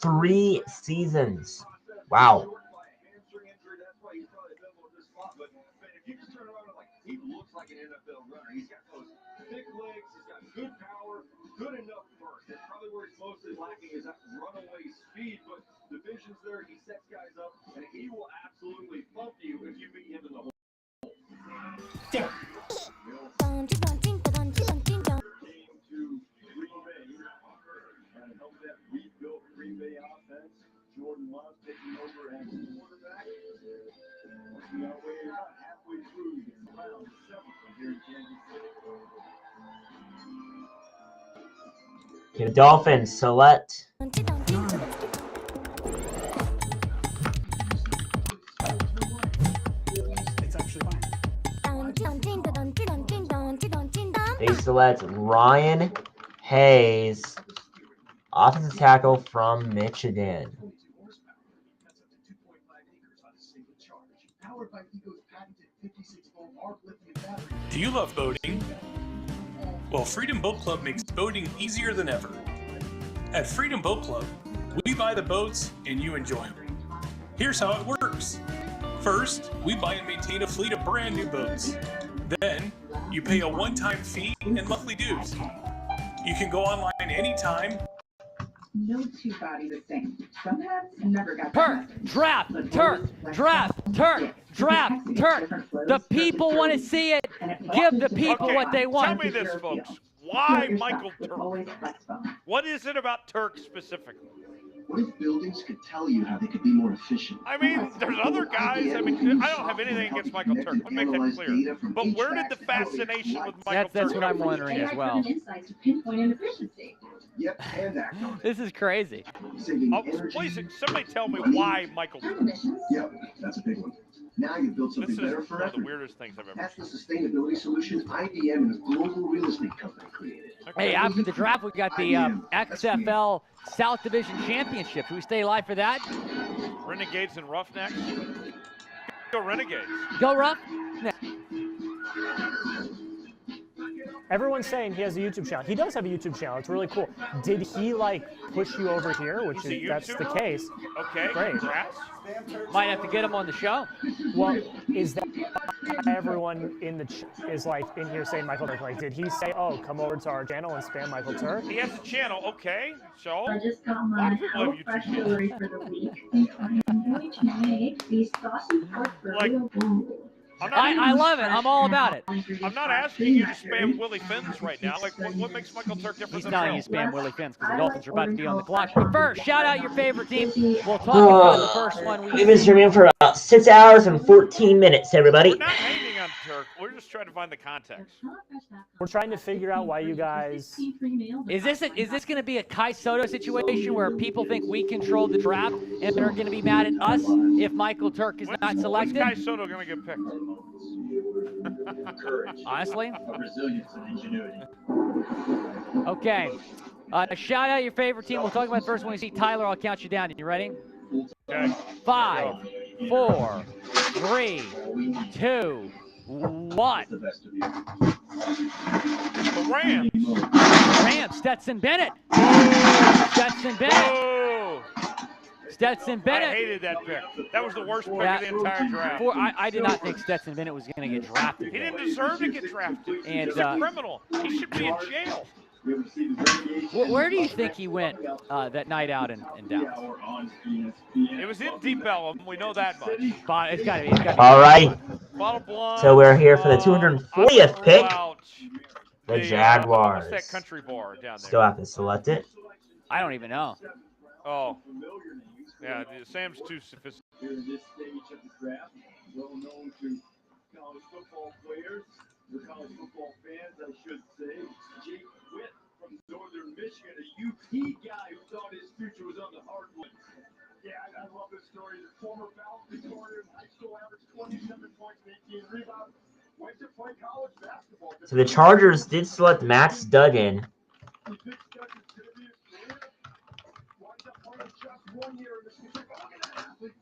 3 seasons. Wow. He looks like an NFL runner. He's got those thick legs. He's got good power, good enough burst. That's probably where he's mostly lacking is that runaway speed. But the vision's there. He sets guys up, and he will absolutely bump you if you beat him in the hole. Yeah. Green Bay offense. Jordan Love taking over as quarterback. We are about halfway through round 7 here in Kansas City. The Dolphins select. It's actually fine. They select Ryan Hayes, offensive tackle from Michigan. Do you love boating? Well, Freedom Boat Club makes boating easier than ever. At Freedom Boat Club, we buy the boats and you enjoy them. Here's how it works. First, we buy and maintain a fleet of brand new boats. Then, you pay a one-time fee and monthly dues. You can go online anytime. No two bodies the same. Some heads never got Draft, Turk. The people want to see it. Give the people what they want. Tell me this, folks. Why Michael Turk? What is it about Turk specifically? What if buildings could tell you how they could be more efficient? I mean, there's other guys. I mean, I don't have anything against Michael Turk. Let me make that clear. But where did the fascination with Michael Turk? That's what I'm wondering as well. Insights to pinpoint inefficiency. Yep, and act on it. This is crazy. Oh, please, somebody tell me why Michael Turk. Yep, that's a big one. Now you've built something better for one of the everyone. weirdest things I've ever That's the sustainability solution IBM and a global real estate company created. Hey, after the draft, we got the XFL South Division Championship. Should we stay live for that? Renegades and Roughnecks. Go Renegades. Go Rough. Everyone's saying he has a YouTube channel. He does have a YouTube channel. It's really cool. Did he push you over here? Which is that's the case. Okay. Great. Congrats. Might have to get him on the show. Well, is that everyone in is in here saying Michael Turk? Did he say, "Oh, come over to our channel and spam Michael Turk"? He has a channel. Okay. So. I just got my fresh delivery for the week. I'm going to make these saucy pork burrito bowls. I love it. I'm all about it. I'm not asking you to spam Willie Finns right now. What makes Michael Turk different He's than telling Phil? you spam Willie Finns because the Dolphins are about to be on the clock. But first, shout out your favorite team. We'll talk about the first one. We've been streaming for about 6 hours and 14 minutes, everybody. We're not hating on Turk. We're just trying to find the context. We're trying to figure out why you guys. Is this going to be a Kai Soto situation where people think we control the draft and they're going to be mad at us if Michael Turk is not selected? When's Kai Soto going to get picked? Honestly? Okay. Shout out your favorite team. We'll talk about the first one. You see Tyler, I'll count you down. You ready? Okay. 5, 4, 3, 2, 1. The Rams. Rams, Stetson Bennett. Stetson Bennett. I hated that pick. That was the worst pick of the entire draft. I did not think Stetson Bennett was going to get drafted. He didn't deserve to get drafted. And, he's a criminal. He should be in jail. Where do you think he went that night out in Dallas? It was in Deep Ellum. We know that much. It's got to be. All right. So we're here for the 240th pick. The Jaguars. What's that country bar down there? Still have to select it. I don't even know. Oh. Yeah, Sam's too sophisticated. Here in this stage of the draft, well known to college football players, or college football fans, I should say. Jake Witt from Northern Michigan, a UT guy who thought his future was on the hardwood. Yeah, I love this story. The former valedictorian high school averaged 27 points, 18 rebounds. Went to play college basketball. So the Chargers did select Max Duggan.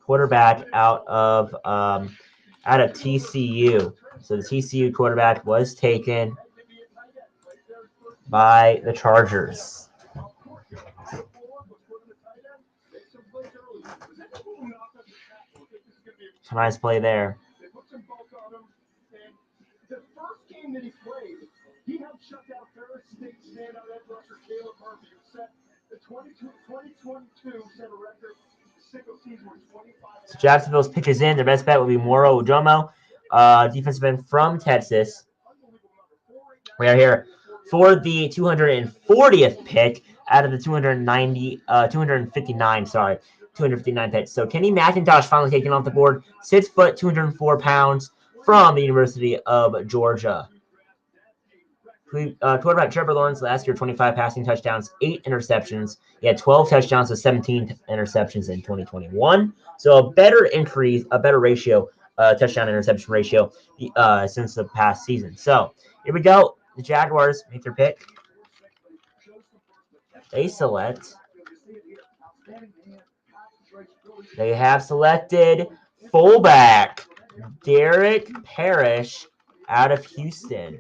Quarterback out of TCU. So the TCU quarterback was taken by the Chargers. It's a nice play there. The first game that he played, he helped shut down Ferris State standout edge rusher Caleb Murphy, who set the 2022 set a record. So Jacksonville's pitches in. Their best bet would be Moro Udomo, defensive end from Texas. We are here for the 240th pick out of the 259 picks. So Kenny McIntosh finally taken off the board. 6 foot, 204 pounds from the University of Georgia. Quarterback Trevor Lawrence last year, 25 passing touchdowns, 8 interceptions. He had 12 touchdowns to 17 interceptions in 2021. So a better increase, a better ratio, touchdown interception ratio since the past season. So here we go. The Jaguars make their pick. They select. They have selected fullback Derek Parrish out of Houston.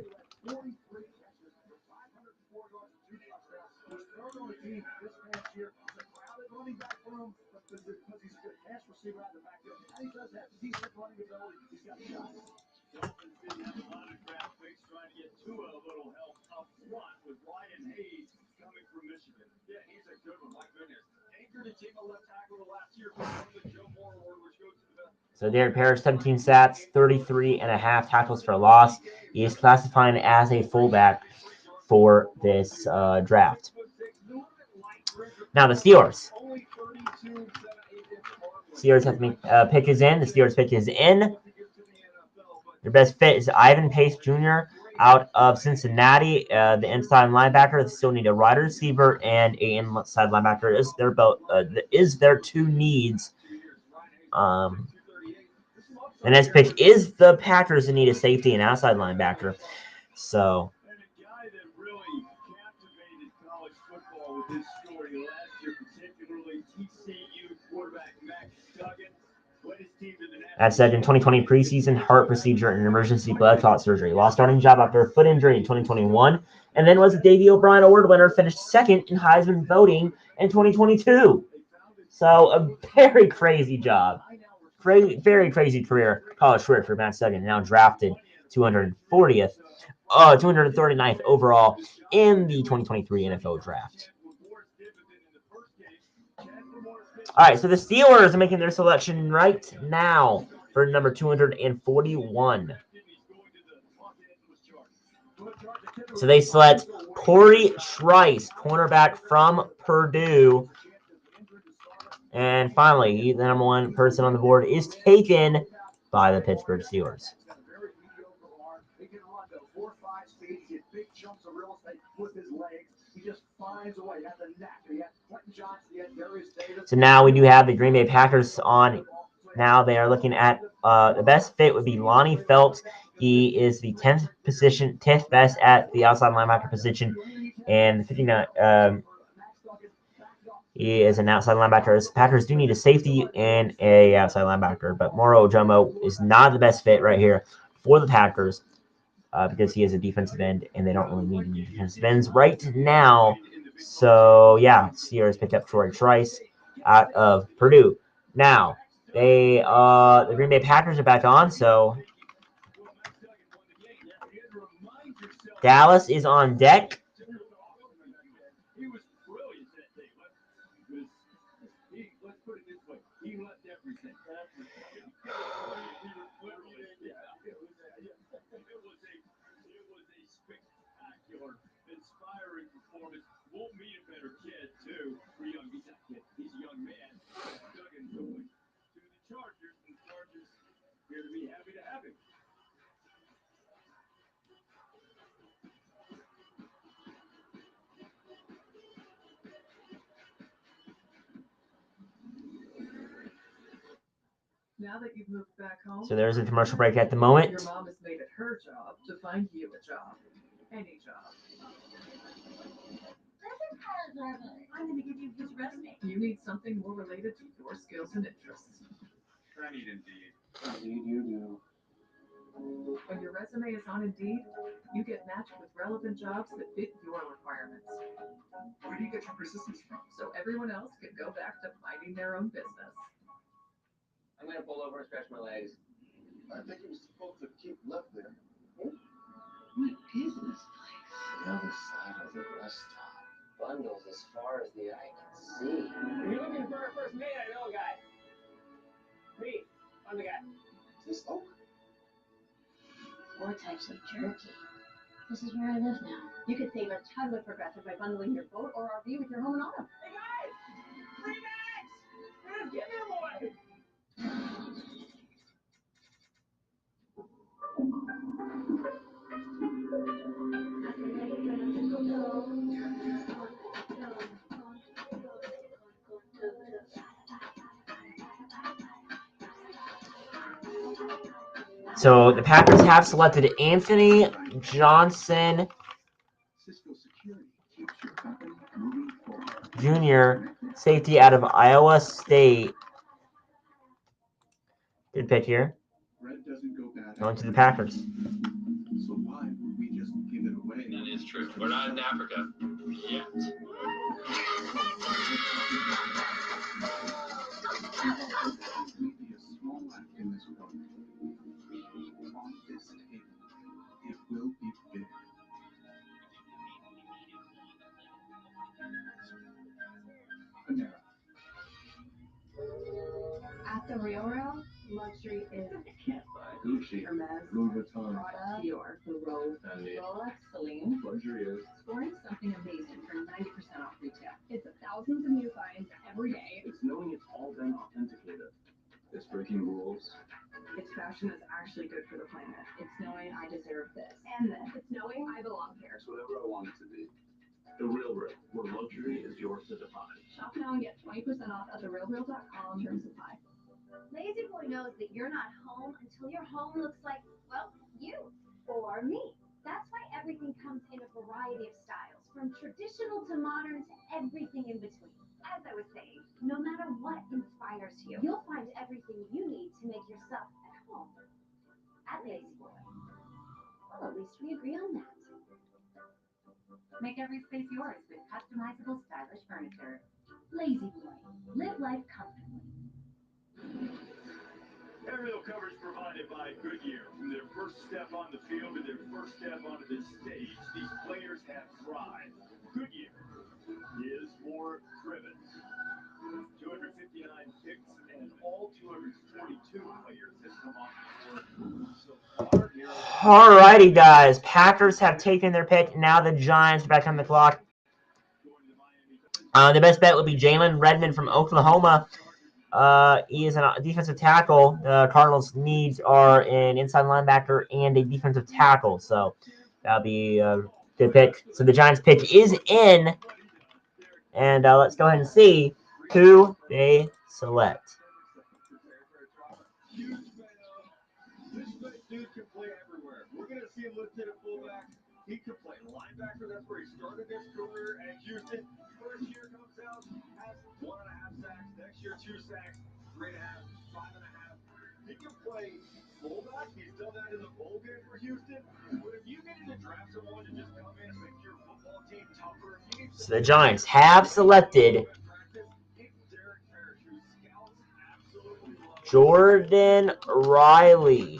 So Derek Parrish, 17 sacks, 33.5 tackles for loss. He is classified as a fullback for this draft. Now the Steelers. Steelers have to make pick is in. The Steelers pick is in. Their best fit is Ivan Pace Jr. out of Cincinnati. The inside linebacker. They still need a wide receiver and a inside linebacker. Is their two needs. The next pick is the Packers who need a safety and outside linebacker. So. As said, in 2020 preseason heart procedure and emergency blood clot surgery. Lost starting job after a foot injury in 2021. And then was a Davey O'Brien Award winner, finished second in Heisman voting in 2022. So a very crazy job. Very crazy career. College career for Matt Duggan. Now drafted 239th overall in the 2023 NFL draft. All right, so the Steelers are making their selection right now for number 241. So they select Corey Trice, cornerback from Purdue. And finally, the number one person on the board is taken by the Pittsburgh Steelers. So now we do have the Green Bay Packers on. Now they are looking at the best fit would be Lonnie Phelps. He is the 10th best at the outside linebacker position, and 59. He is an outside linebacker. The Packers do need a safety and a outside linebacker, but Moro Ojomo is not the best fit right here for the Packers because he is a defensive end, and they don't really need any defensive ends right now. So yeah, Steelers picked up Troy Trice out of Purdue. Now the Green Bay Packers are back on, so Dallas is on deck. Now that you've moved back home, So there's a commercial break at the moment. Your mom has made it her job to find you a job. Any job. I'm going to give you his resume. You need something more related to your skills and interests. I need Indeed. Indeed. When your resume is on Indeed, you get matched with relevant jobs that fit your requirements. Where do you get your persistence from? So everyone else can go back to minding their own business. I'm going to pull over and stretch my legs. I think he was supposed to keep left there. What is this place? The other side of the rest stop. Bundles as far as the eye can see. If you're looking for a first mate, I know a guy. Me, I'm the guy. Is this Oak? 4 types of jerky. This is where I live now. You could save a ton with Progressive by bundling your boat or RV with your home and auto. Hey guys! Free bags! We're just giving them away! So the Packers have selected Anthony Johnson Jr., safety out of Iowa State. Good pick here. Going to the Packers. So why would we just give it away? That is true. We're not in Africa yet. girl, luxury is can't buy Gucci, Hermes, Louis Vuitton, Prada, Dior, Rose, Rolex, Celine. Luxury is scoring something amazing for 90% off retail. It's thousands of new finds every day. It's knowing it's all been authenticated. It's breaking rules. It's fashion that's actually good for the planet. It's knowing I deserve this and this. It's knowing I belong here. It's whatever I want it to be. The Real Real, where luxury is yours to define. Shop now and get 20% off at therealreal.com. Terms apply. Lazy Boy knows that you're not home until your home looks like, well, you or me. That's why everything comes in a variety of styles, from traditional to modern to everything in between. As I was saying, no matter what inspires you, you'll find everything you need to make yourself at home at Lazy Boy. Well, at least we agree on that. Make every space yours with customizable, stylish furniture. Lazy Boy. Live life comfortably. Aerial coverage provided by Goodyear. From their first step on the field to their first step onto the stage, these players have thrived. Goodyear is more driven. 259 picks and all 242 players have come off the board so far here. Alrighty, guys. Packers have taken their pick. Now the Giants are back on the clock. The best bet would be Jalen Redmond from Oklahoma. He is a defensive tackle. The Cardinals' needs are an inside linebacker and a defensive tackle. So that'll be a good pick. So the Giants' pick is in. And let's go ahead and see who they select. This dude can play everywhere. We're going to see him listed at fullback. He can play linebacker. That's where he started his career at Houston. First year comes out, has 1.5 sacks. Next year, 2 sacks, 3.5, 5.5. He can play fullback. He's done that in the bowl game for Houston. But if you get to draft someone to just come in and make your football team tougher, So the Giants have selected Jordan Riley,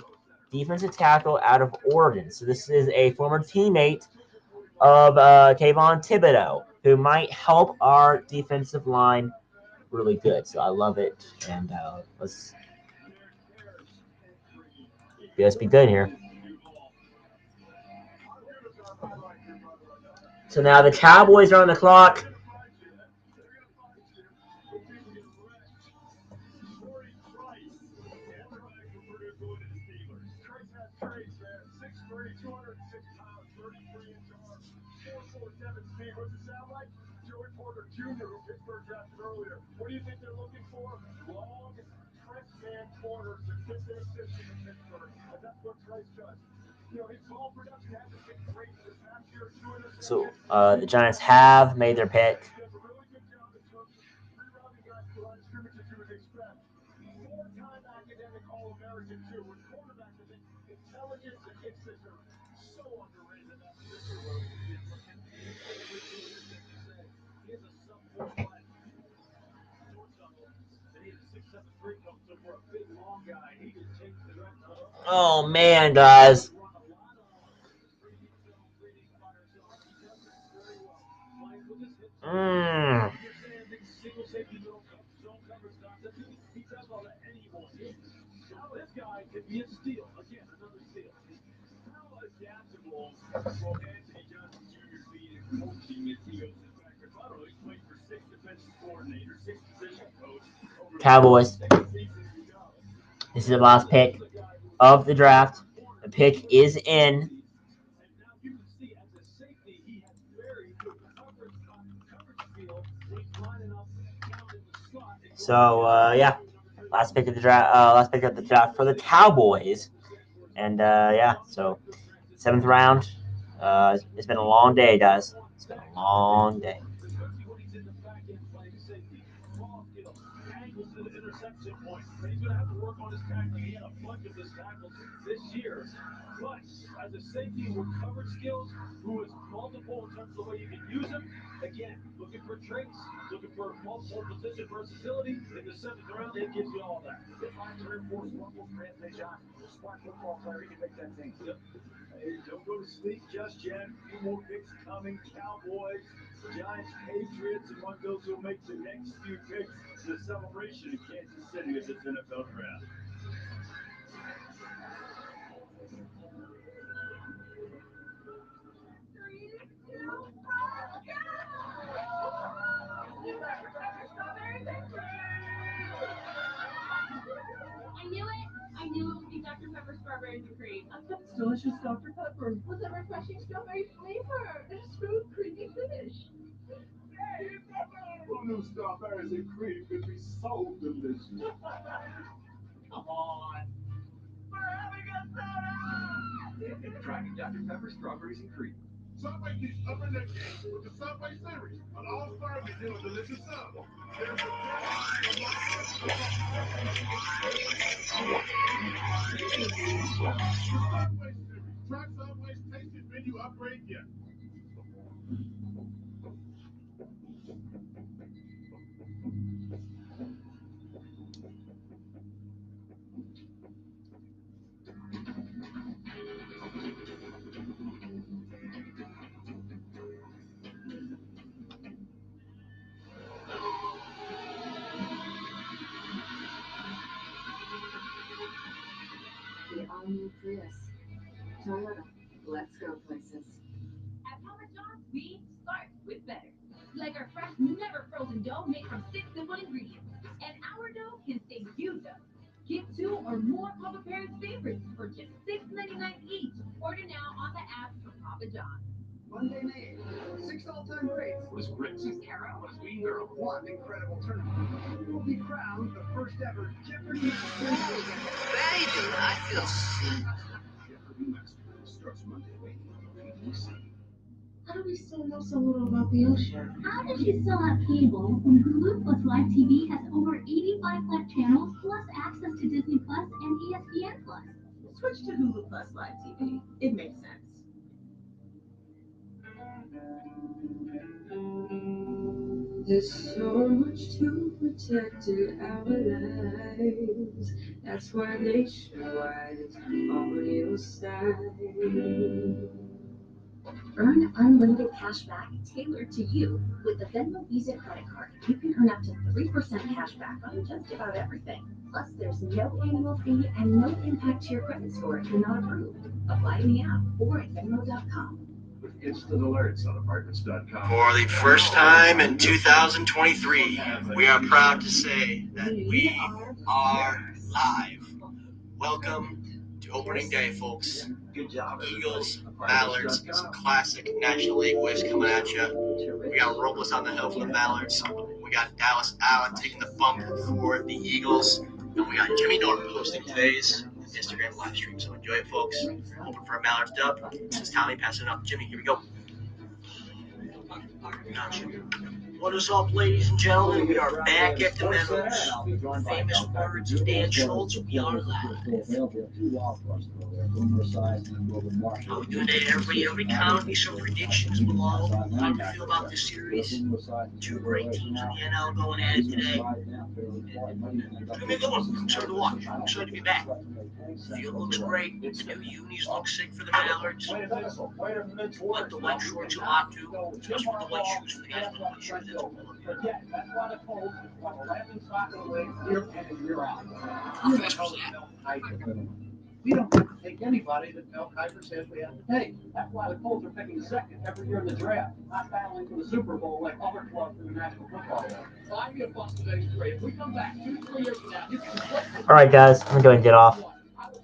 defensive tackle out of Oregon. So this is a former teammate of Kayvon Thibodeau, who might help our defensive line really good. So I love it. And let's be good here. So now the Cowboys are on the clock. Joey Porter Jr., who Pittsburgh drafted earlier. What do you think they're looking for? Long, Trent man corners to fit their system in Pittsburgh. And that's what Trice does. You know, his ball production hasn't been great this past year. So the Giants have made their pick. He does a really good job in terms of rerouting guys to the line of scrimmage as you would expect. 4-time academic All-American, too. With quarterbacks, I think intelligence and instincts are so underrated in that position. He has a sub-4 flat. And he has a 6'7" cone. So for a big, long guy, he just takes the right toe. Oh, man, guys. Single safety zone coverage concept. He does all that, and he won't hit. Now this guy could be a steal. Again, another steal. How adaptable will Anthony Johnson Jr. be to coaching as he goes to Packers? I don't know. He's played for 6 defensive coordinators, 6 position coaches. Cowboys. This is the last pick of the draft. The pick is in. So yeah, last pick of the draft. Last pick of the draft for the Cowboys. And yeah, so 7th round. It's been a long day, guys. It's been a long day. Interception point. He's going to have to work on his tackling. He had a bunch of his tackles this year. But as a safety with coverage skills, who is multiple in terms of the way you can use him, again, looking for traits, looking for multiple position versatility. In the 7th round, it gives you all that. It's time to reinforce one more for Anthony Johnson. Smart football player, he can make that team. Yep. Hey, don't go to sleep just yet. A few more picks coming. Cowboys Giants, Patriots, and one of those who'll make the next few picks. The celebration in Kansas City at this NFL draft. I knew it. I knew it would be Dr. Pepper strawberries and cream. It's delicious Dr. Pepper with a refreshing strawberry flavor and a smooth, creamy finish. Who knew strawberries and cream could be so delicious? Come on. We're having a soda! Try Dr. Pepper strawberries and cream. Subway keeps upping their game with the Subway Series. An all-star menu of delicious subs. There's a Subway Series. Try Subway's tasty menu upgrade yet. The all-new Prius. Toyota. Let's go places. At Papa John's, we start with better. Like our fresh, never frozen dough made from 6 simple ingredients. And our dough can save you dough. Get 2 or more Papa Parents favorites for just $6.99 each. Order now on the app for Papa John's. Monday May, 6 all-time greats. Was Ritzy Sarah, was Mean Girl. One incredible tournament. You will be crowned the first ever Jeopardy Master. Baby, I feel sick. Jeopardy Master starts Monday, May on PBC. How do we still know so little about the ocean? How did you still have cable when Hulu Plus Live TV has over 85 live channels plus access to Disney Plus and ESPN Plus? Switch to Hulu Plus Live TV. It makes sense. There's so much to protect in our lives. That's why Nationwide is on your side. Earn unlimited cash back tailored to you with the Venmo Visa credit card. You can earn up to 3% cash back on just about everything. Plus, there's no annual fee and no impact to your credit score if you're not approved. Apply in the app or at Venmo.com. With instant alerts on apartments.com. For the first time in 2023, we are proud to say that we are live. Welcome to opening day, folks. Good job. Eagles, Mallards, some classic National League whiffs coming at you. We got Robles on the hill for the Mallards. We got Dallas Allen taking the bump for the Eagles. And we got Jimmy Norton hosting today's Instagram live stream. So enjoy it, folks. Hoping for a Mallards dub. This is Tommy passing it up to Jimmy. Here we go. Gotcha. What is up, ladies and gentlemen? We are back at the Meadows. Famous words of Dan Schultz. We are live. How we doing today, everybody? Every comment me some predictions below. How do you feel about this series? 2 great teams in the NL going at it today. It's gonna be a good one. I'm excited to watch. I'm excited to be back. Field looks great. The new unis look sick for the Mallards. Like the white shorts a lot too, especially with the white shoes for the guys with the white shoes. That's cool. How fast was that? We don't have to take anybody that Mel Kiper says we have to take. That's why the Colts are picking second every year in the draft, not battling for the Super Bowl like other clubs in the National Football League. 5 year plus today's great. If we come back 2-3 years from now, you can. All right, guys, I'm going to go ahead and get off.